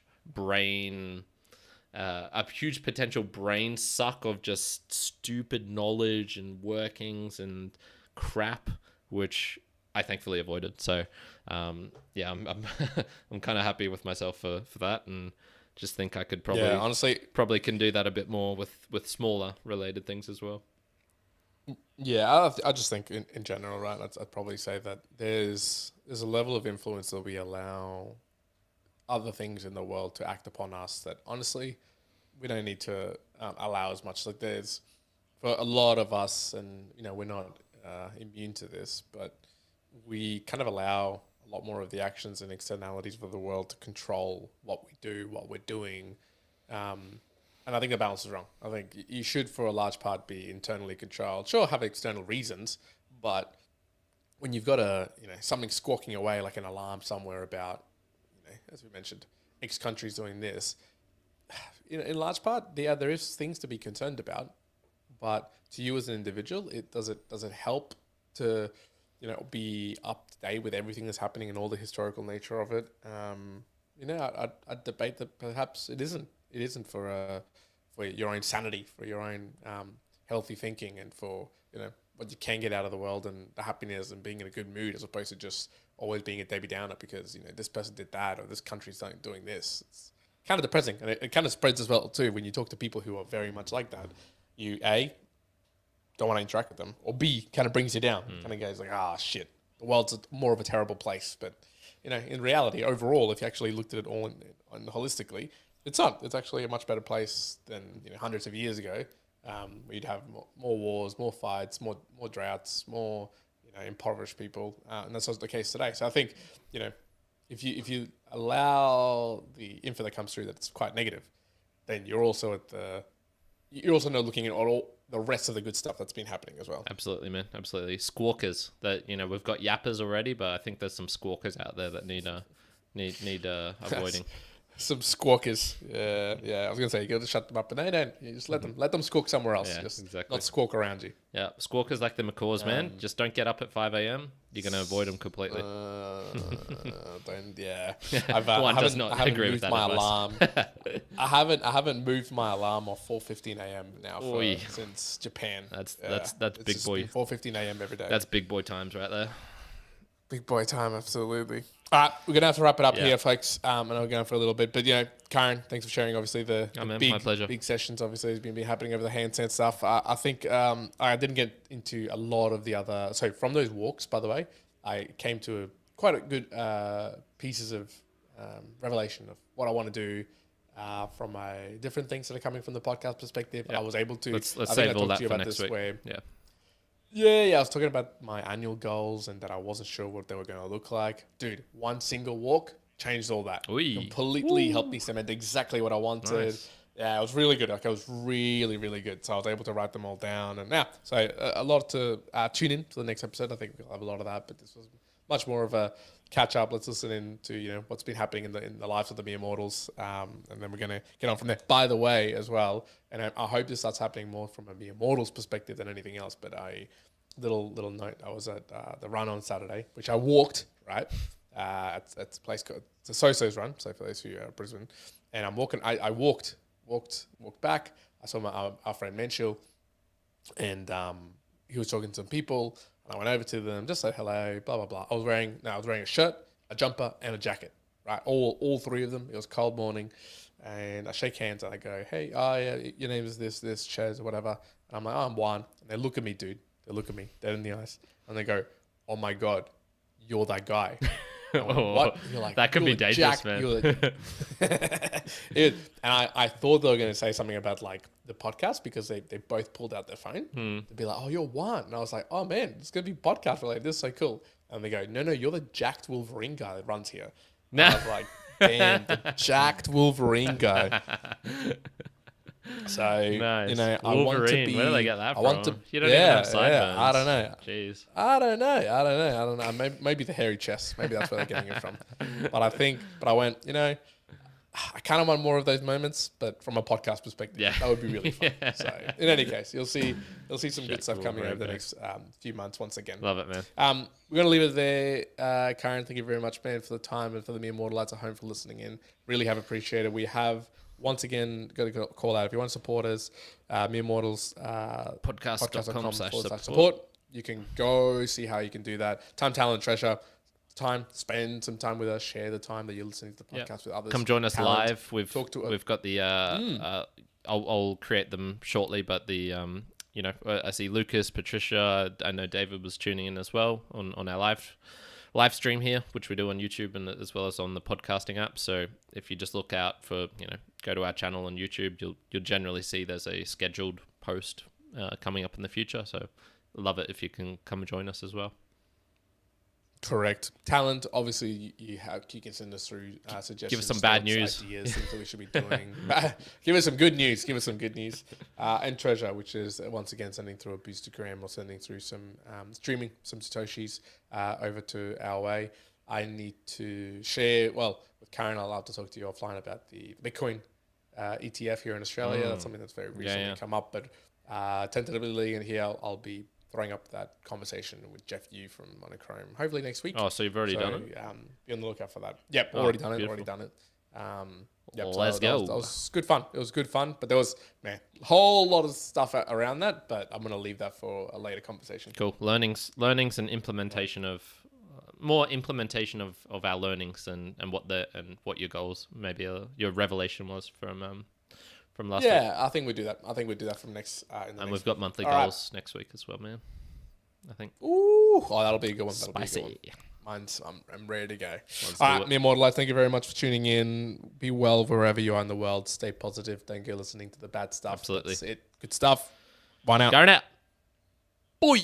Speaker 1: potential brain suck of just stupid knowledge and workings and crap, which I thankfully avoided. So I'm I'm kind of happy with myself for that, and just think I could probably can do that a bit more with smaller related things as well.
Speaker 2: Yeah, I just think in general, right, I'd probably say that there's a level of influence that we allow other things in the world to act upon us that honestly we don't need to allow as much. Like, there's, for a lot of us, and we're not immune to this, but we kind of allow a lot more of the actions and externalities of the world to control what we do, what we're doing. And I think the balance is wrong. I think you should, for a large part, be internally controlled. Sure, have external reasons, but when you've got something squawking away, like an alarm somewhere about, as we mentioned, X country's doing this, in large part, there is things to be concerned about. But to you as an individual, does it help to, be up to date with everything that's happening and all the historical nature of it? I'd debate that perhaps it isn't. It isn't for your own sanity, for your own healthy thinking, and for what you can get out of the world and the happiness and being in a good mood, as opposed to just always being a Debbie Downer because this person did that or this country's doing this. It's kind of depressing, and it kind of spreads as well too when you talk to people who are very much like that. You don't want to interact with them, or B, kind of brings you down. Kind of goes like, shit, the world's more of a terrible place. But in reality, overall, if you actually looked at it all in holistically, it's not. It's actually a much better place than hundreds of years ago. We'd have more wars, more fights, more droughts, more impoverished people, and that's also the case today. So I think if you allow the info that comes through that's quite negative, then you're also not looking at all the rest of the good stuff that's been happening as well.
Speaker 1: Absolutely, man. Absolutely. Squawkers that we've got yappers already, but I think there's some squawkers out there that need avoiding.
Speaker 2: Some squawkers. Yeah. I was gonna say you got to shut them up, but no, don't. You just let them squawk somewhere else.
Speaker 1: Yeah,
Speaker 2: just
Speaker 1: exactly.
Speaker 2: Not squawk around you.
Speaker 1: Yeah, squawkers like the macaws, man. Just don't get up at 5 a.m. You're gonna avoid them completely.
Speaker 2: Don't. Yeah.
Speaker 1: One does not agree with that
Speaker 2: alarm. I haven't moved my alarm off 4:15 a.m. now since Japan.
Speaker 1: That's big boy.
Speaker 2: 4:15 a.m. every day.
Speaker 1: That's big boy times right there.
Speaker 2: Big boy time, absolutely. All right, we're going to have to wrap it up here, folks. And I'm going for a little bit. But, Karen, thanks for sharing, obviously, the
Speaker 1: my pleasure.
Speaker 2: Big sessions, obviously, has been happening over the handstand stuff. I think I didn't get into a lot of the other... So, from those walks, by the way, I came to quite a good pieces of revelation of what I want to do from my different things that are coming from the podcast perspective. Yep. I was able to...
Speaker 1: Let's save all that for next week.
Speaker 2: Yeah. I was talking about my annual goals and that I wasn't sure what they were going to look like. Dude, one single walk changed all that.
Speaker 1: Oi.
Speaker 2: Completely helped me cement exactly what I wanted.
Speaker 1: Nice.
Speaker 2: Yeah, it was really good. Like, it was really, really good. So I was able to write them all down. And yeah, so a lot to tune in to the next episode. I think we'll have a lot of that, but this was much more of a catch up. Let's listen in to, what's been happening in the lives of the Mere Mortals. And then we're going to get on from there. By the way, as well, and I hope this starts happening more from a Mere Mortals perspective than anything else, but little note, I was at the run on Saturday, which I walked, right? It's a place called, it's a So-So's run. So for those who are Brisbane, and I'm walking, I walked back. I saw our friend Mentzer, and he was talking to some people, and I went over to them, just said hello, blah blah blah. I was wearing a shirt, a jumper, and a jacket, right? All three of them. It was a cold morning, and I shake hands and I go, hey, yeah, your name is this Chez or whatever. And I'm like, I'm Juan, and they look at me, dude. They look at me dead in the eyes, and they go, oh my god, you're that guy. Went, what? You're like,
Speaker 1: that could be dangerous, man.
Speaker 2: And I thought they were going to say something about like the podcast, because they both pulled out their phone. They'd be like, oh, you're Juan. And I was like, oh man, it's going to be podcast related. This is so cool. And they go, no, you're the jacked Wolverine guy that runs here. And I was like, damn, the jacked Wolverine guy. So,
Speaker 1: nice.
Speaker 2: I
Speaker 1: Wolverine.
Speaker 2: want to be.
Speaker 1: Where do they get that
Speaker 2: I
Speaker 1: from?
Speaker 2: want to.
Speaker 1: You don't even have sideburns.
Speaker 2: I don't know.
Speaker 1: Jeez.
Speaker 2: I don't know. Maybe the hairy chest. Maybe that's where they're getting it from. But I went, I kind of want more of those moments, but from a podcast perspective, that would be really fun. Yeah. So in any case, you'll see some good stuff coming over the next few months once again.
Speaker 1: Love it, man.
Speaker 2: We're going to leave it there. Karen, thank you very much, man, for the time, and for the Mere Mortalites at home for listening in. Really have appreciated. We have, once again, got to call out, if you want to support us, Mere Mortals, podcast.com/support. You can go see how you can do that. Time, talent, treasure. Spend some time with us, share the time that you're listening to the podcast with others.
Speaker 1: Come join us live. We've got the I'll create them shortly, but the I see Lucas, Patricia, I know David was tuning in as well on our live stream here, which we do on YouTube and as well as on the podcasting app. So if you just look out for, go to our channel on YouTube, you'll generally see there's a scheduled post coming up in the future. So love it if you can come and join us as well.
Speaker 2: Correct. Talent, obviously, you can send us through suggestions.
Speaker 1: Give us some bad news.
Speaker 2: Ideas, things that we should be doing. Give us some good news. And treasure, which is, once again, sending through a Boostagram or sending through some streaming, some Satoshis over to our way. I need to share, with Karen, I'll have to talk to you offline about the Bitcoin ETF here in Australia. That's something that's very recently come up, but tentatively in here, I'll be throwing up that conversation with Jeff Yu from Monochrome, hopefully next week.
Speaker 1: Oh, so you've already done it?
Speaker 2: Be on the lookout for that. Yep, already done it.
Speaker 1: Let's go.
Speaker 2: That was good fun. It was good fun, but there was a whole lot of stuff around that, but I'm going to leave that for a later conversation.
Speaker 1: Cool. Learnings and implementation of more implementation of our learnings and what your goals, maybe your revelation was from last week.
Speaker 2: Yeah, I think we do that. From next.
Speaker 1: We've got monthly goals next week as well, man. I think.
Speaker 2: Ooh, that'll be a good one.
Speaker 1: Spicy.
Speaker 2: I'm ready to go. All right, Mere Mortalites, thank you very much for tuning in. Be well wherever you are in the world. Stay positive. Don't go listening to the bad stuff.
Speaker 1: Absolutely.
Speaker 2: That's it. Good stuff. Bye now.
Speaker 1: Going out.
Speaker 2: Boy.